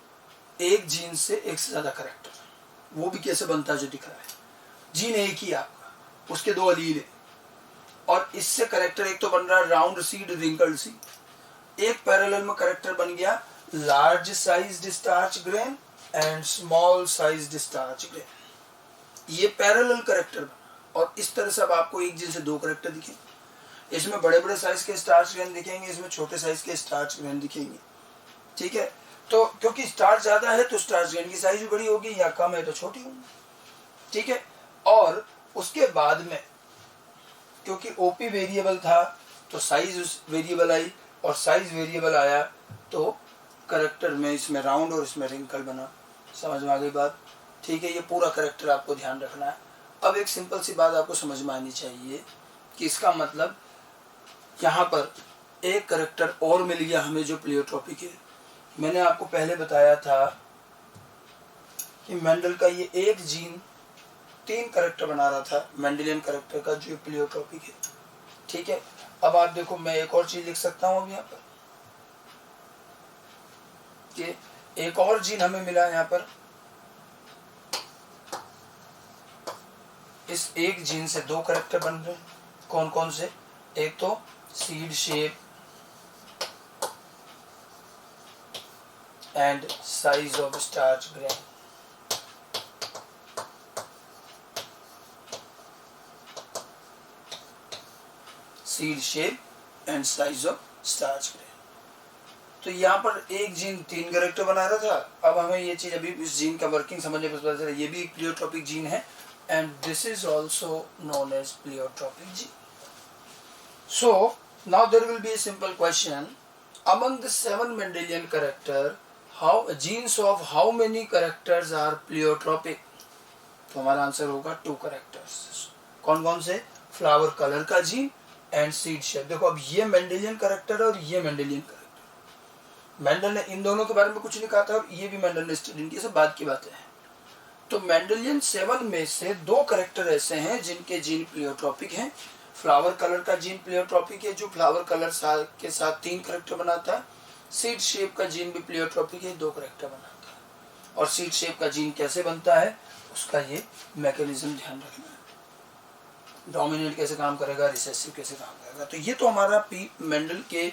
एक जीन से एक से ज्यादा करेक्टर, वो भी कैसे बनता है जो दिख रहा है। जीन एक ही आपका, उसके दो अलील है, और इससे करेक्टर एक तो बन रहा है राउंड सीड, रिंकल्ड सीड। एक पैरेलल में करेक्टर बन गया large sized starch grain and small sized starch grain. ये पैरेलल करेक्टर बना, और इस तरह से अब आपको एक जीन से दो करेक्टर दिखेंगे। इसमें बड़े बड़े साइज के स्टार्च ग्रेन दिखेंगे, इसमें छोटे साइज के स्टार्च ग्रेन दिखेंगे, ठीक है। तो क्योंकि स्टार्च ज्यादा है तो स्टार्च ग्रेन की साइज भी बड़ी होगी, या कम है तो छोटी होगी, ठीक है। और उसके बाद में क्योंकि ओपी वेरिएबल था तो साइज वेरिएबल आई, और साइज वेरिएबल आया तो करेक्टर में इसमें राउंड और इसमें रिंकल बना। समझ में आ गई बात, ठीक है। ये पूरा करेक्टर आपको ध्यान रखना है। अब एक सिंपल सी बात आपको समझ में आनी चाहिए कि इसका मतलब यहाँ पर एक करेक्टर और मिल गया हमें जो प्लियोट्रोपी के। मैंने आपको पहले बताया था कि मेंडल का ये एक जीन 3 करेक्टर बना रहा था, मेंडेलियन करेक्टर का, जो प्लियोट्रोपी के, ठीक है। अब आप देखो मैं एक और चीज लिख सकता हूँ अब यहाँ पर कि एक और जीन हमें मिला यहाँ पर। इस एक जीन से 2 करेक्टर बन रहे हैं, कौन कौन से, एक तो seed shape and size of starch grain. Seed shape and size of starch grain. तो यहाँ पर एक जीन 3 करेक्टर बना रहा था। अब हमें ये चीज, अभी इस जीन का वर्किंग समझने पर पता चला ये भी एक प्लियोट्रोपिक जीन है, and this is also known as pleiotropic gene. So now there will be a simple question. Among the 7 Mendelian character, genes of how many characters are pleiotropic? तो हमारा आंसर होगा 2 characters. कौन कौन से? Flower colour का gene and seed shape. देखो अब ये मेंडेलियन कैरेक्टर है और ये मेंडेलियन कैरेक्टर, मेंडल ने इन दोनों के बारे में कुछ नहीं कहा था और ये भी मेंडल ने स्टडी की, सब बाद की बातें हैं। तो मेंडेलियन 7 में से 2 कैरेक्टर ऐसे हैं जिनके जीन प्लेयोट्रॉपिक हैं। फ्लावर कलर का जीन प्लेयोट्रॉपिक है जो फ्लावर कलर के साथ 3 कैरेक्टर बनाता है। सीड शेप का जीन भी प्लेयोट्रॉपिक है, 2 कैरेक्टर बनाता है। और सीड शेप का जीन कैसे बनता है उसका ये मैकेनिज्म ध्यान रखना है, डोमिनेंट कैसे काम करेगा, रिसेसिव कैसे काम करेगा। तो ये तो हमारा पी मेंडल के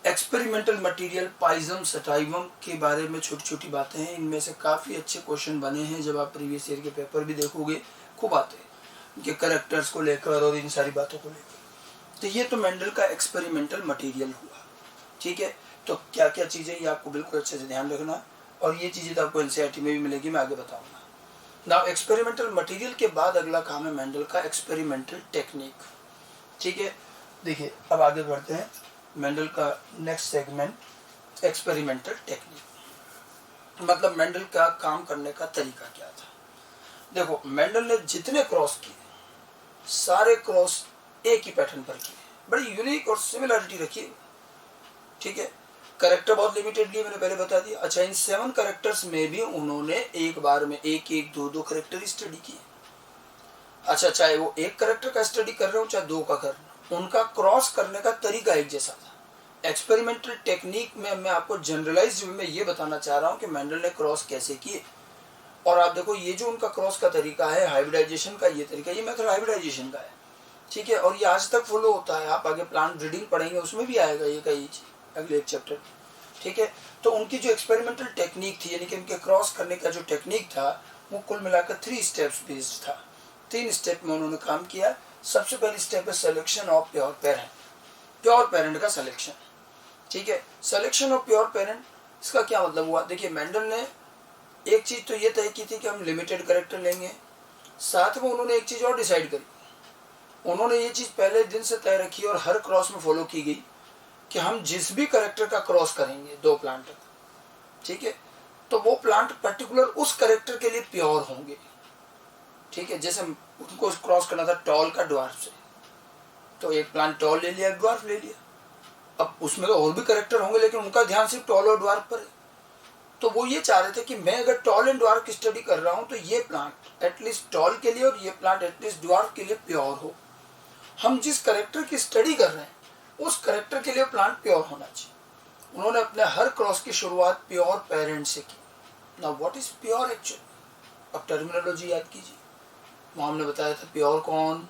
एक्सपेरिमेंटल मटेरियल पाइजम सटाइवम के बारे में छोटी छोटी बातें हैं। इनमें से काफ़ी अच्छे क्वेश्चन बने हैं, जब आप प्रीवियस ईयर के पेपर भी देखोगे खूब आते हैं इनके करेक्टर्स को लेकर और इन सारी बातों को लेकर। तो ये तो मेंडल का एक्सपेरिमेंटल मटेरियल हुआ, ठीक है। तो क्या क्या चीज़ें ये आपको बिल्कुल अच्छे से ध्यान रखना है, और ये चीज़ें तो आपको एनसीईआरटी में भी मिलेगी, मैं आगे बताऊँगा। नाउ एक्सपेरिमेंटल मटेरियल के बाद अगला काम है मेंडल का एक्सपेरिमेंटल टेक्निक, ठीक है। देखिए अब आगे बढ़ते हैं, मेंडल का नेक्स्ट सेगमेंट एक्सपेरिमेंटल टेक्निक, मतलब मेंडल का काम करने का तरीका क्या था। देखो मेंडल ने जितने क्रॉस किए सारे क्रॉस एक ही पैटर्न पर किए, बड़ी यूनिक और सिमिलरिटी रखी, ठीक है। करेक्टर बहुत लिमिटेड लिए, मैंने पहले बता दिया। अच्छा, इन 7 करेक्टर्स में भी उन्होंने एक बार में एक एक दो दो करेक्टर स्टडी किए। अच्छा, चाहे वो एक करेक्टर का स्टडी कर रहे हो चाहे 2 का कर रहे हो, उनका क्रॉस करने का तरीका एक जैसा था। एक्सपेरिमेंटल टेक्निक में मैं आपको जनरलाइज्ड में ये बताना चाह रहा हूँ कि मेंडल ने क्रॉस कैसे किए। और आप देखो ये जो उनका क्रॉस का तरीका है हाइब्रिडाइजेशन का, ये तरीका, ये मेथड हाइब्रिडाइजेशन का है, ठीक है। और ये आज तक फॉलो होता है, आप आगे प्लांट ब्रीडिंग पढ़ेंगे उसमें भी आएगा ये कई अगले एक चैप्टर, ठीक है। तो उनकी जो एक्सपेरिमेंटल टेक्निक थी, यानी कि उनके क्रॉस करने का जो टेक्निक था, वो कुल मिलाकर 3 स्टेप्स बेस्ड था। 3 स्टेप में उन्होंने काम किया। सबसे पहली स्टेप है selection of pure parent, pure parent का सिलेक्शन, ठीक है। सिलेक्शन ऑफ प्योर पेरेंट, इसका क्या मतलब हुआ। देखिए मेंडल ने एक चीज़ तो ये तय की थी कि हम लिमिटेड कैरेक्टर लेंगे, साथ में उन्होंने एक चीज़ और डिसाइड करी। उन्होंने ये चीज़ पहले दिन से तय रखी और हर क्रॉस में फॉलो की गई कि हम जिस भी कैरेक्टर का क्रॉस करेंगे 2 प्लांट, ठीक है, तो वो प्लांट पर्टिकुलर उस कैरेक्टर के लिए प्योर होंगे, ठीक है। जैसे उनको क्रॉस करना था टॉल का ड्वार्फ से, तो एक प्लांट टॉल ले लिया, ड्वार्फ ले लिया। अब उसमें तो और भी कैरेक्टर होंगे लेकिन उनका ध्यान सिर्फ टॉल और ड्वार्फ पर है। तो वो ये चाह रहे थे कि मैं अगर टॉल एंड ड्वार्फ की स्टडी कर रहा हूँ तो ये प्लांट एटलीस्ट टॉल के लिए और ये प्लांट एटलीस्ट ड्वार्फ के लिए प्योर हो। हम जिस कैरेक्टर की स्टडी कर रहे हैं उस कैरेक्टर के लिए प्लांट प्योर होना चाहिए। उन्होंने अपने हर क्रॉस की शुरुआत प्योर पेरेंट से की। Now what is pure actually, अब टर्मिनोलॉजी याद कीजिए। वहाँ हमने बताया था प्योर कौन,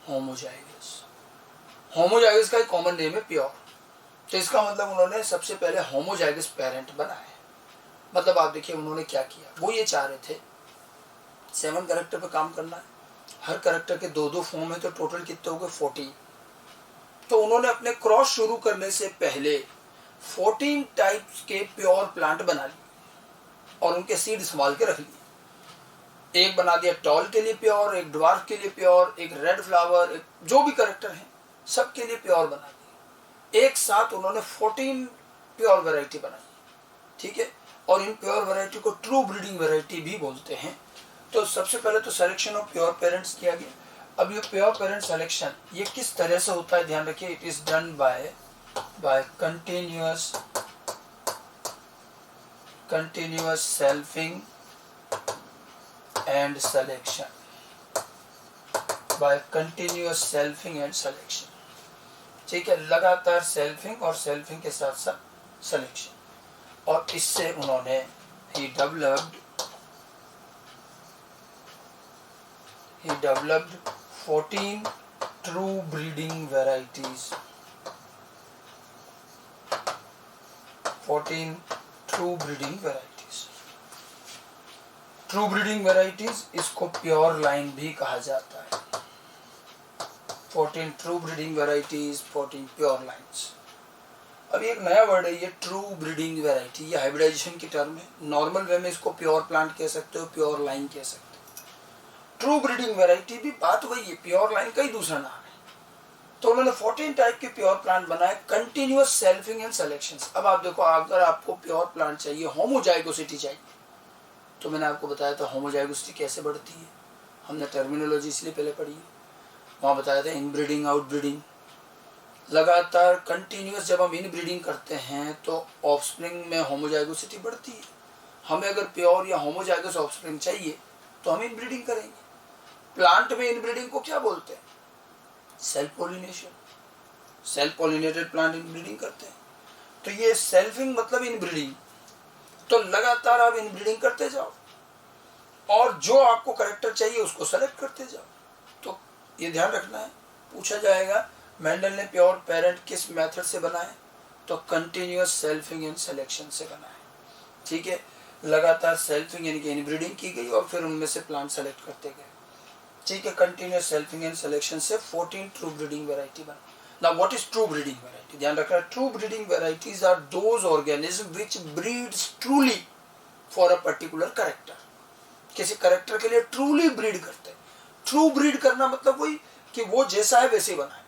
होमोजाइगस। होमोजाइगस का एक कॉमन नेम है प्योर। तो इसका मतलब उन्होंने सबसे पहले होमोजाइगस पेरेंट बनाए। मतलब आप देखिए उन्होंने क्या किया, वो ये चाह रहे थे 7 कैरेक्टर पे काम करना है, हर कैरेक्टर के 2-2 फॉर्म है, तो टोटल कितने हो गए 14। तो उन्होंने अपने क्रॉस शुरू करने से पहले 14 टाइप्स के प्योर प्लांट बना लिए और उनके सीड संभाल के रख लिए। एक बना दिया टॉल के लिए प्योर, एक ड्वार्फ के लिए प्योर, एक रेड फ्लावर, एक जो भी कैरेक्टर है सबके लिए प्योर बना दिया। एक साथ उन्होंने 14 प्योर वैरायटी बनाई, ठीक है। और इन प्योर वैरायटी को ट्रू ब्रीडिंग वैरायटी भी बोलते हैं। तो सबसे पहले तो सिलेक्शन ऑफ प्योर पेरेंट्स किया गया। अब ये प्योर पेरेंट सिलेक्शन ये किस तरह से होता है ध्यान रखिए, it is done by continuous selfing and selection, by continuous selfing and selection, ठीक है। लगातार सेल्फिंग और सेल्फिंग के साथ साथ सिलेक्शन। और इससे उन्होंने ही developed 14 true breeding varieties, 14 true breeding varieties. True breeding varieties इसको प्योर लाइन भी कहा जाता है। 14 true breeding varieties, 14 pure lines. अब एक नया वर्ड है ये ट्रू ब्रीडिंग वैरायटी, ये हाइब्रिडाइजेशन की टर्म है। नॉर्मल वे में इसको प्योर प्लांट कह सकते हो, प्योर लाइन कह सकते हो। ट्रू ब्रीडिंग वैरायटी भी बात वही है, प्योर लाइन का ही दूसरा नाम है। तो उन्होंने 14 टाइप के प्योर प्लांट बनाए, कंटिन्यूअस सेल्फिंग एंड सिलेक्शन। अब आप देखो अगर आपको प्योर प्लांट चाहिए, होमोजाइगोसिटी चाहिए, तो मैंने आपको बताया था होमोजाइगोसिटी कैसे बढ़ती है, हमने टर्मिनोलॉजी इसलिए पहले पढ़ी है। वहाँ बताया था इनब्रीडिंग आउटब्रीडिंग। लगातार कंटिन्यूस जब हम इनब्रीडिंग करते हैं तो ऑफस्प्रिंग में होमोजाइगोसिटी बढ़ती है। हमें अगर प्योर या होमोजाइगस ऑफस्प्रिंग चाहिए तो हम इनब्रीडिंग करेंगे। प्लांट में इनब्रीडिंग को क्या बोलते हैं? Self pollination. Self pollinated plant inbreeding करते हैं। तो ये सेल्फिंग मतलब इनब्रीडिंग। तो लगातार आप इनब्रीडिंग करते जाओ और जो आपको कैरेक्टर चाहिए उसको सेलेक्ट करते जाओ। तो ये ध्यान रखना है, पूछा जाएगा मेंडल ने प्योर पेरेंट किस मेथड से बनाए? तो कंटिन्यूअस सेल्फिंग एंड सिलेक्शन से बनाए। ठीक है, लगातार सेल्फिंग यानी कि इनब्रीडिंग की गई और फिर उनमें से प्लांट सेलेक्ट करते गए। ठीक है, कंटिन्यूअस सेल्फिंग एंड सिलेक्शन से 14 ट्रू ब्रीडिंग वैरायटी बना। Now what is true breeding variety? ध्यान रखना, true breeding varieties are those organism which breeds truly for a particular character. किसी कैरेक्टर के लिए ट्रूली ब्रीड करते हैं। ट्रू ब्रीड करना मतलब वही कि वो जैसा है वैसे बनाए।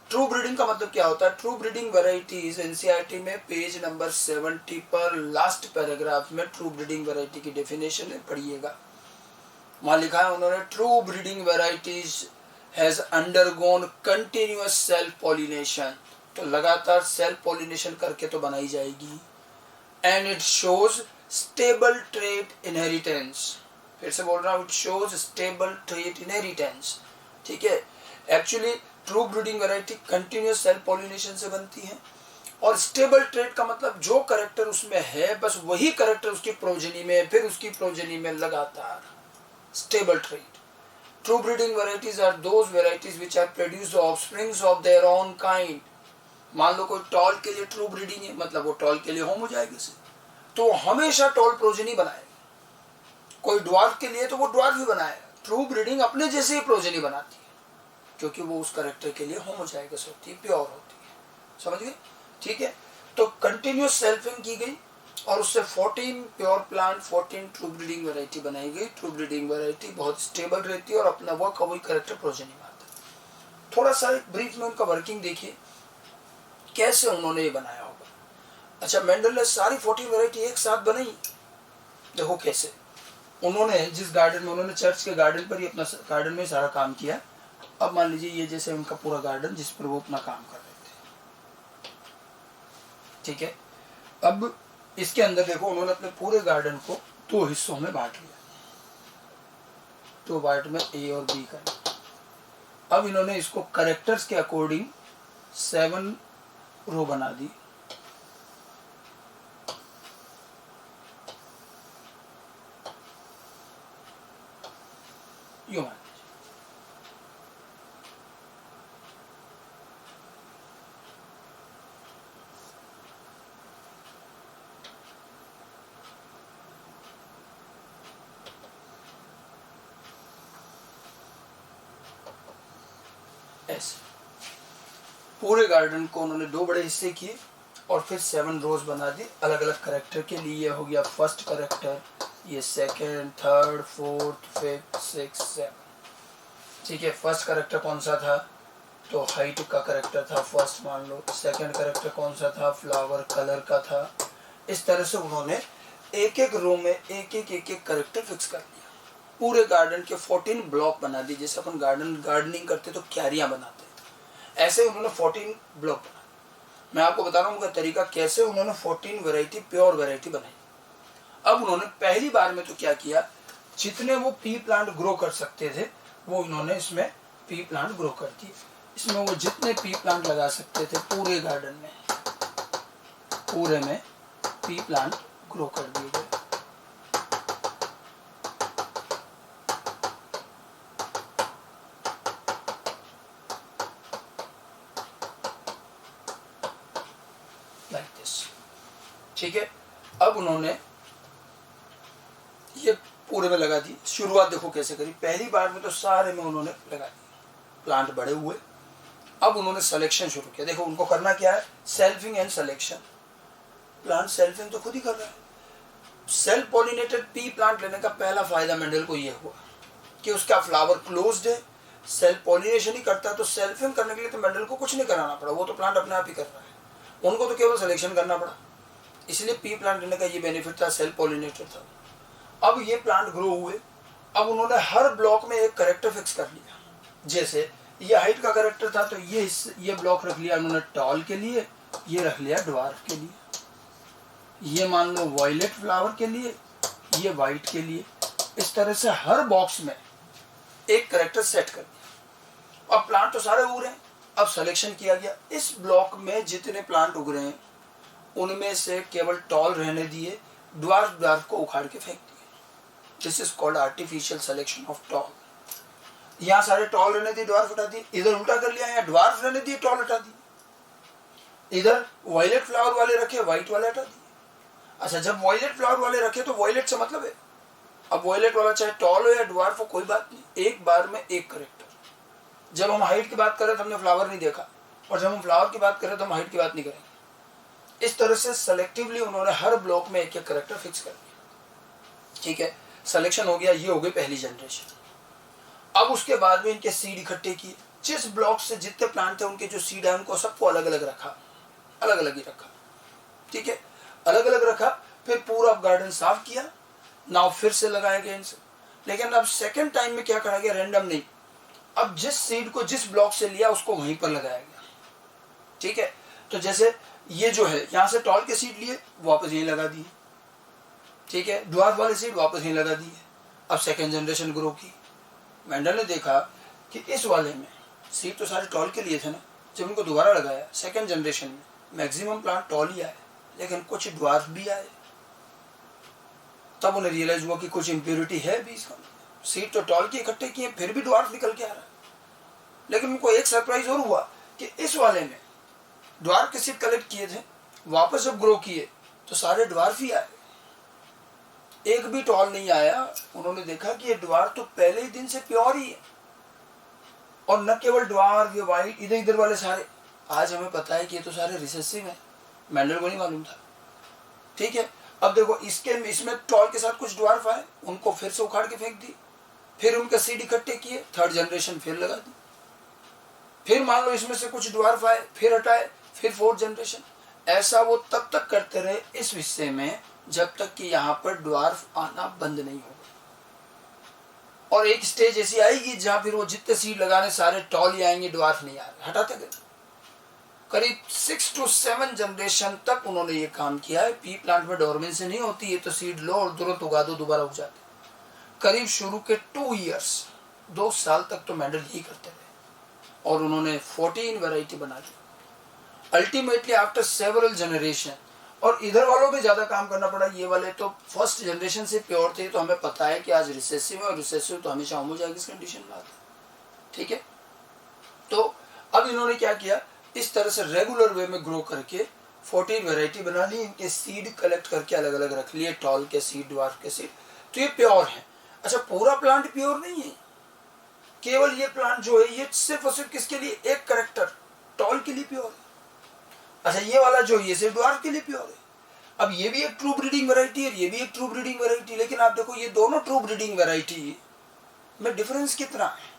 ट्रू ब्रीडिंग का मतलब क्या होता है? ट्रू ब्रीडिंग वैरायटीज एनसीईआरटी में पेज नंबर 70 पर लास्ट पैराग्राफ में ट्रू ब्रीडिंग वैरायटी की डेफिनेशन है, पढ़िएगा। वहां लिखा है उन्होंने, true breeding varieties has undergone continuous self pollination. तो लगातार सेल्फ पॉलिनेशन करके तो बनाई जाएगी। And it shows stable trait inheritance. फिर से बोल रहा हूँ, it shows stable trait inheritance. ठीक है, actually true breeding variety continuous self pollination से बनती है। और स्टेबल ट्रेट का मतलब जो करेक्टर उसमें है बस वही करेक्टर उसकी प्रोजेनी में, फिर उसकी प्रोजेनी में लगातार stable trait. True breeding varieties are those varieties which are produce offsprings of their own kind. मान लो कोई टॉल के लिए ट्रू ब्रीडिंग है, मतलब वो टॉल के लिए होमोजाइगस है, तो हमेशा टॉल प्रोजेनी बनाएगा। कोई ड्वार्फ के लिए तो वो ड्वार्फ ही बनाएगा। ट्रू ब्रीडिंग अपने जैसे ही प्रोजेनी बनाती है क्योंकि वो उस कैरेक्टर के लिए होमोजाइगस होती है, प्योर होती है। समझ गए? ठीक है, तो कंटिन्यूअस सेल्फिंग की गई और उससे 14 pure plant, 14 true breeding variety बनाई गई। ट्रू ब्रीडिंग वैरायटी बहुत स्टेबल रहती है और अपना वर्क वही कैरेक्टर प्रोजेनी में आता है। थोड़ा सा ब्रीफ में उनका वर्किंग देखिए, कैसे उन्होंने ये बनाया होगा। अच्छा, मेंडल ने सारी 14 वैरायटी एक साथ बनाई। देखो कैसे उन्होंने, जिस गार्डन में, उन्होंने चर्च के गार्डन पर ही अपना गार्डन में सारा काम किया। अब मान लीजिए ये जैसे उनका पूरा गार्डन जिस पर वो अपना काम कर रहे थे। ठीक है, अब इसके अंदर देखो उन्होंने अपने पूरे गार्डन को 2 हिस्सों में बांट लिया। 2 पार्ट में ए और बी का। अब इन्होंने इसको करेक्टर्स के अकॉर्डिंग 7 रो बना दी। यो मान ऐसे पूरे गार्डन को उन्होंने 2 बड़े हिस्से किए और फिर 7 रोज बना दी अलग अलग करेक्टर के लिए। हो गया फर्स्ट करेक्टर, ये second, third, fourth, fifth, six, 7। ठीक है, फर्स्ट करेक्टर कौन सा था? तो हाइट का करेक्टर था फर्स्ट, मान लो। सेकंड करेक्टर कौन सा था? फ्लावर कलर का था। इस तरह से उन्होंने एक एक रो में एक एक करेक्टर फिक्स कर दिया। पूरे गार्डन के 14 ब्लॉक बना दिए। जैसे अपन गार्डनिंग करते तो क्यारियां बनाते, ऐसे उन्होंने 14 ब्लॉक बना। मैं आपको बता रहा हूँ उनका तरीका कैसे उन्होंने 14 वैरायटी, प्योर वैरायटी बनाई। अब उन्होंने पहली बार में तो क्या किया, जितने वो पी प्लांट ग्रो कर सकते थे वो इन्होंने इसमें पी प्लांट ग्रो कर दिए। इसमें वो जितने पी प्लांट लगा सकते थे पूरे गार्डन में, पूरे में पी प्लांट ग्रो कर दिए गए। Like this. ठीक है, अब उन्होंने ये पूरे में लगा दी। शुरुआत देखो कैसे करी। पहली बार में तो सारे में उन्होंने लगा दी, प्लांट बड़े हुए। अब उन्होंने सिलेक्शन शुरू किया। देखो उनको करना क्या है, selfing and selection. Plant selfing तो खुद ही कर रहा है। सेल्फ पॉलिनेटेड पी प्लांट लेने का पहला फायदा मेंडल को यह हुआ कि उसका फ्लावर क्लोज्ड है, सेल्फ पॉलिनेशन ही करता है। तो सेल्फिंग करने के लिए तो मेंडल को कुछ नहीं कराना पड़ा, वो तो प्लांट अपने आप ही कर रहा है। उनको तो केवल सिलेक्शन करना पड़ा। इसलिए पी प्लांट लेने का ये बेनिफिट था, सेल्फ पॉलिनेटेड था। अब ये प्लांट ग्रो हुए। अब उन्होंने हर ब्लॉक में एक करेक्टर फिक्स कर लिया। जैसे ये हाइट का करेक्टर था, तो ये ब्लॉक रख लिया उन्होंने टॉल के लिए, ये रख लिया ड्वार्फ के लिए, ये मान लो वायलेट फ्लावर के लिए, ये वाइट के लिए। इस तरह से हर बॉक्स में एक करेक्टर सेट कर दिया। अब प्लांट तो सारे उग रहे हैं, अब सिलेक्शन किया गया, इस ब्लॉक में जितने प्लांट उग रहे हैं उनमें से केवल टॉल रहने दिए, ड्वार्फ को उखाड़ के फेंक दिए। This is called artificial selection of tall. यहाँ सारे टॉल रहने दिए, ड्वार्फ हटा दिए, इधर उल्टा कर लिया, यहाँ ड्वार्फ रहने दिए, टॉल हटा दिए, इधर वायलेट फ्लावर वाले रखे, व्हाइट वाले हटा दिए। अच्छा, जब वायलेट फ्लावर वाले रखे तो वायलेट से मतलब है, अब वायलेट वाला चाहे टॉल हो या ड्वार्फ हो कोई बात नहीं, एक बार में एक करेक्टर। जब हम हाइट की बात करें तो हमने फ्लावर नहीं देखा, और जब हम फ्लावर की बात करें तो हम हाइट की बात नहीं करेंगे। इस तरह से सेलेक्टिवली उन्होंने हर ब्लॉक में एक एक करेक्टर फिक्स कर दिया। ठीक है, सिलेक्शन हो गया, ये हो गई पहली जनरेशन। अब उसके बाद में इनके सीड इकट्ठे किए, जिस ब्लॉक से जितने प्लांट थे उनके जो सीड है उनको सबको अलग अलग रखा, अलग अलग ही रखा। ठीक है, अलग अलग रखा, फिर पूरा गार्डन साफ किया, नाव फिर से लगाया गया इनसे। लेकिन अब सेकेंड टाइम में क्या करा गया, रैंडम नहीं, अब जिस सीड को जिस ब्लॉक से लिया उसको वहीं पर लगाया गया। ठीक है, तो जैसे ये जो है यहाँ से टॉल के सीड लिए, वापस यहीं लगा दिए। ठीक है, ड्वार्फ वाले सीड वापस यहीं लगा दिए। अब सेकेंड जनरेशन ग्रो की। मेंडल ने देखा कि इस वाले में सीड तो सारे टॉल के लिए थे ना, जब उनको दोबारा लगाया सेकेंड जनरेशन में मैक्सिमम प्लांट टॉल ही आए, लेकिन कुछ ड्वार्फ भी आए। तब उन्हें रियलाइज हुआ कि कुछ इम्प्योरिटी है भी इसका। सीड तो टॉल के इकट्ठे किए, फिर भी ड्वार्फ निकल के आ रहा है। लेकिन उनको एक सरप्राइज और हुआ कि इस वाले में ड्वार्फ के सीड कलेक्ट किए थे, वापस जब ग्रो किए तो सारे ड्वार्फ ही आए, एक भी टॉल नहीं आया। उन्होंने देखा कि ये ड्वार्फ तो पहले ही दिन से प्योर ही है, और न केवल ड्वार्फ, ये वाइट, इधर इधर वाले सारे। आज हमें पता है कि ये तो सारे रिसेसिव हैं, मेंडल को नहीं मालूम था। ठीक है, अब देखो इसमें टॉल के साथ कुछ ड्वार्फ आए, उनको फिर से उखाड़ के फेंक दी, फिर उनके सीड इकट्ठे किए, थर्ड जनरेशन फिर लगा दी, फिर मान लो इसमें से कुछ ड्वार्फ आए, फिर हटाए, फिर फोर्थ जनरेशन। ऐसा वो तब तक करते रहे इस हिस्से में जब तक कि यहाँ पर ड्वार्फ आना बंद नहीं होगा। और एक स्टेज ऐसी आएगी जहां फिर वो जितने सीड लगाने सारे टॉल ही आएंगे, ड्वार्फ नहीं आ रहे, हटाते गए। करीब 6 to 7 जनरेशन तक उन्होंने ये काम किया है। पी प्लांट में डोरमेंसी नहीं होती है, तो सीड लो और तुरंत उगा दो, दोबारा उग जाते। करीब शुरू के 2 years 2 साल तक तो मेंडल ही करते रहे, और उन्होंने 14 वैरायटी बना दी अल्टीमेटली आफ्टर सेवरल जनरेशन। और इधर वालों में ज्यादा काम करना पड़ा, ये वाले तो फर्स्ट जनरेशन से प्योर थे, तो हमें पता है कि आज रिसेसिव है, और रिसेसिव तो हमेशा होमोजाइगस कंडीशन में आता है। ठीक है, तो अब इन्होंने क्या किया, इस तरह से रेगुलर वे में ग्रो करके 14 वैरायटी बना ली, इनके सीड कलेक्ट करके अलग अलग रख लिए, टॉल के सीड, ड्वार्फ के सीड, तो ये प्योर है। अच्छा, पूरा प्लांट प्योर नहीं है, केवल ये प्लांट जो है ये सिर्फ और सिर्फ किसके लिए, एक करेक्टर टॉल के लिए प्योर है। अच्छा, ये वाला जो ये सिर्फ ड्वार्फ के लिए प्योर है। अब ये भी एक ट्रू ब्रीडिंग वैरायटी है, ये भी एक ट्रू ब्रीडिंग वैरायटी, लेकिन आप देखो ये दोनों ट्रू ब्रीडिंग वैरायटी में डिफरेंस कितना है।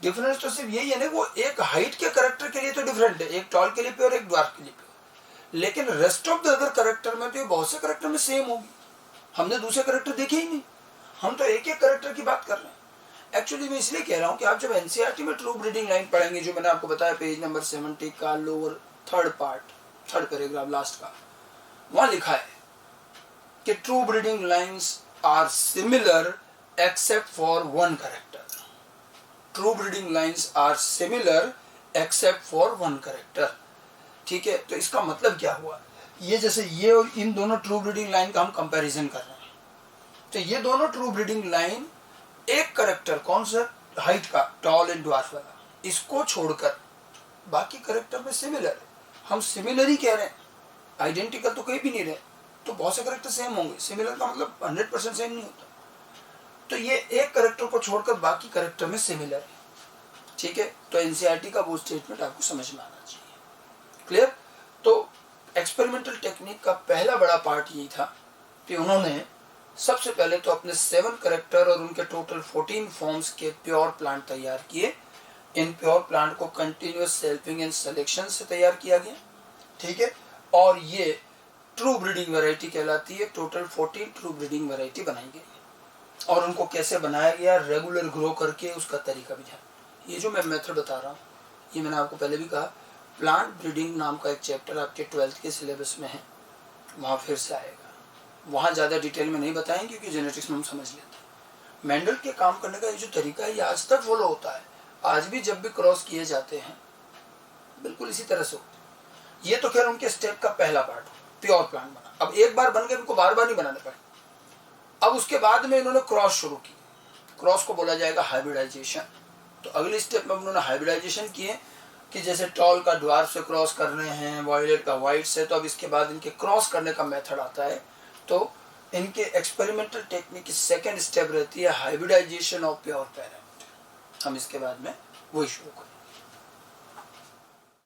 डिफरेंस तो सिर्फ यही है ना, वो एक हाइट के करेक्टर के लिए तो डिफरेंट है, एक टॉल के लिए प्योर, एक ड्वार्फ के लिए प्योर, लेकिन rest of the other character में तो ये बहुत से करेक्टर में सेम होगी। हमने दूसरे करेक्टर देखे ही नहीं, हम तो एक एक करेक्टर की बात कर रहे हैं। एक्चुअली मैं इसलिए कह रहा हूँ कि आप जब एनसीईआरटी में ट्रू ब्रीडिंग लाइन पढ़ेंगे, जो मैंने आपको बताया पेज नंबर 70 का लोअर थर्ड पैराग्राफ लास्ट का, वहां लिखा है कि true breeding lines are similar except for one character. True breeding lines are similar except for one character. ठीक है, तो इसका मतलब क्या हुआ, ये जैसे ये और इन दोनों ट्रू ब्रीडिंग लाइन का हम कंपैरिजन कर रहे हैं, तो ये दोनों ट्रू ब्रीडिंग लाइन एक करेक्टर, कौन सा, हाइट का, टॉल एंड ड्वार्फ वाला, इसको छोड़कर बाकी करेक्टर में सिमिलर है। हम सिमिलर ही कह रहे हैं, आइडेंटिकल तो कहीं भी नहीं रहे, तो बहुत से करेक्टर सेम होंगे, सिमिलर का मतलब 100% सेम नहीं होता। तो ये एक करेक्टर को छोड़कर बाकी करेक्टर में सिमिलर है। ठीक है, तो एनसीईआरटी का वो स्टेटमेंट आपको समझ में आना चाहिए। क्लियर? तो एक्सपेरिमेंटल टेक्निक का पहला बड़ा पार्ट यही था कि उन्होंने सबसे पहले तो अपने 7 करेक्टर और उनके टोटल 14 फॉर्म्स के प्योर प्लांट तैयार किए। इन प्योर प्लांट को कंटिन्यूअस सेल्फिंग एंड सिलेक्शन से तैयार किया गया। ठीक है, और ये ट्रू ब्रीडिंग वैरायटी कहलाती है। टोटल 14 ट्रू ब्रीडिंग वैरायटी बनाई गई, और उनको कैसे बनाया गया, रेगुलर ग्रो करके, उसका तरीका भी ये जो मैं मेथड बता रहा हूँ, ये मैंने आपको पहले भी कहा, प्लांट ब्रीडिंग नाम का एक चैप्टर आपके 12th के सिलेबस में है, वहाँ फिर से आएगा। वहाँ ज़्यादा डिटेल में नहीं बताएंगे क्योंकि जेनेटिक्स में हम समझ लेते हैं। मेंडल के काम करने का ये जो तरीका है ये आज तक फॉलो होता है। आज भी जब भी क्रॉस किए जाते हैं बिल्कुल इसी तरह से होता है। ये तो खैर उनके स्टेप का पहला पार्ट हो, प्योर प्लांट बना। अब एक बार बन गए, इनको बार बार नहीं बनाने पड़े। अब उसके बाद में इन्होंने क्रॉस शुरू की। क्रॉस को बोला जाएगा हाइब्रिडाइजेशन। तो अगले स्टेप में उन्होंने हाइब्रिडाइजेशन किए कि जैसे टॉल का ड्वार्फ से क्रॉस कर रहे हैं, वायलेट का वाइट से, तो अब इसके बाद इनके क्रॉस करने का मेथड आता है। तो इनके एक्सपेरिमेंटल टेक्निक की सेकेंड स्टेप रहती है हाइब्रिडाइजेशन ऑफ प्योर पेरेंट। हम इसके बाद में वही शुरू करें।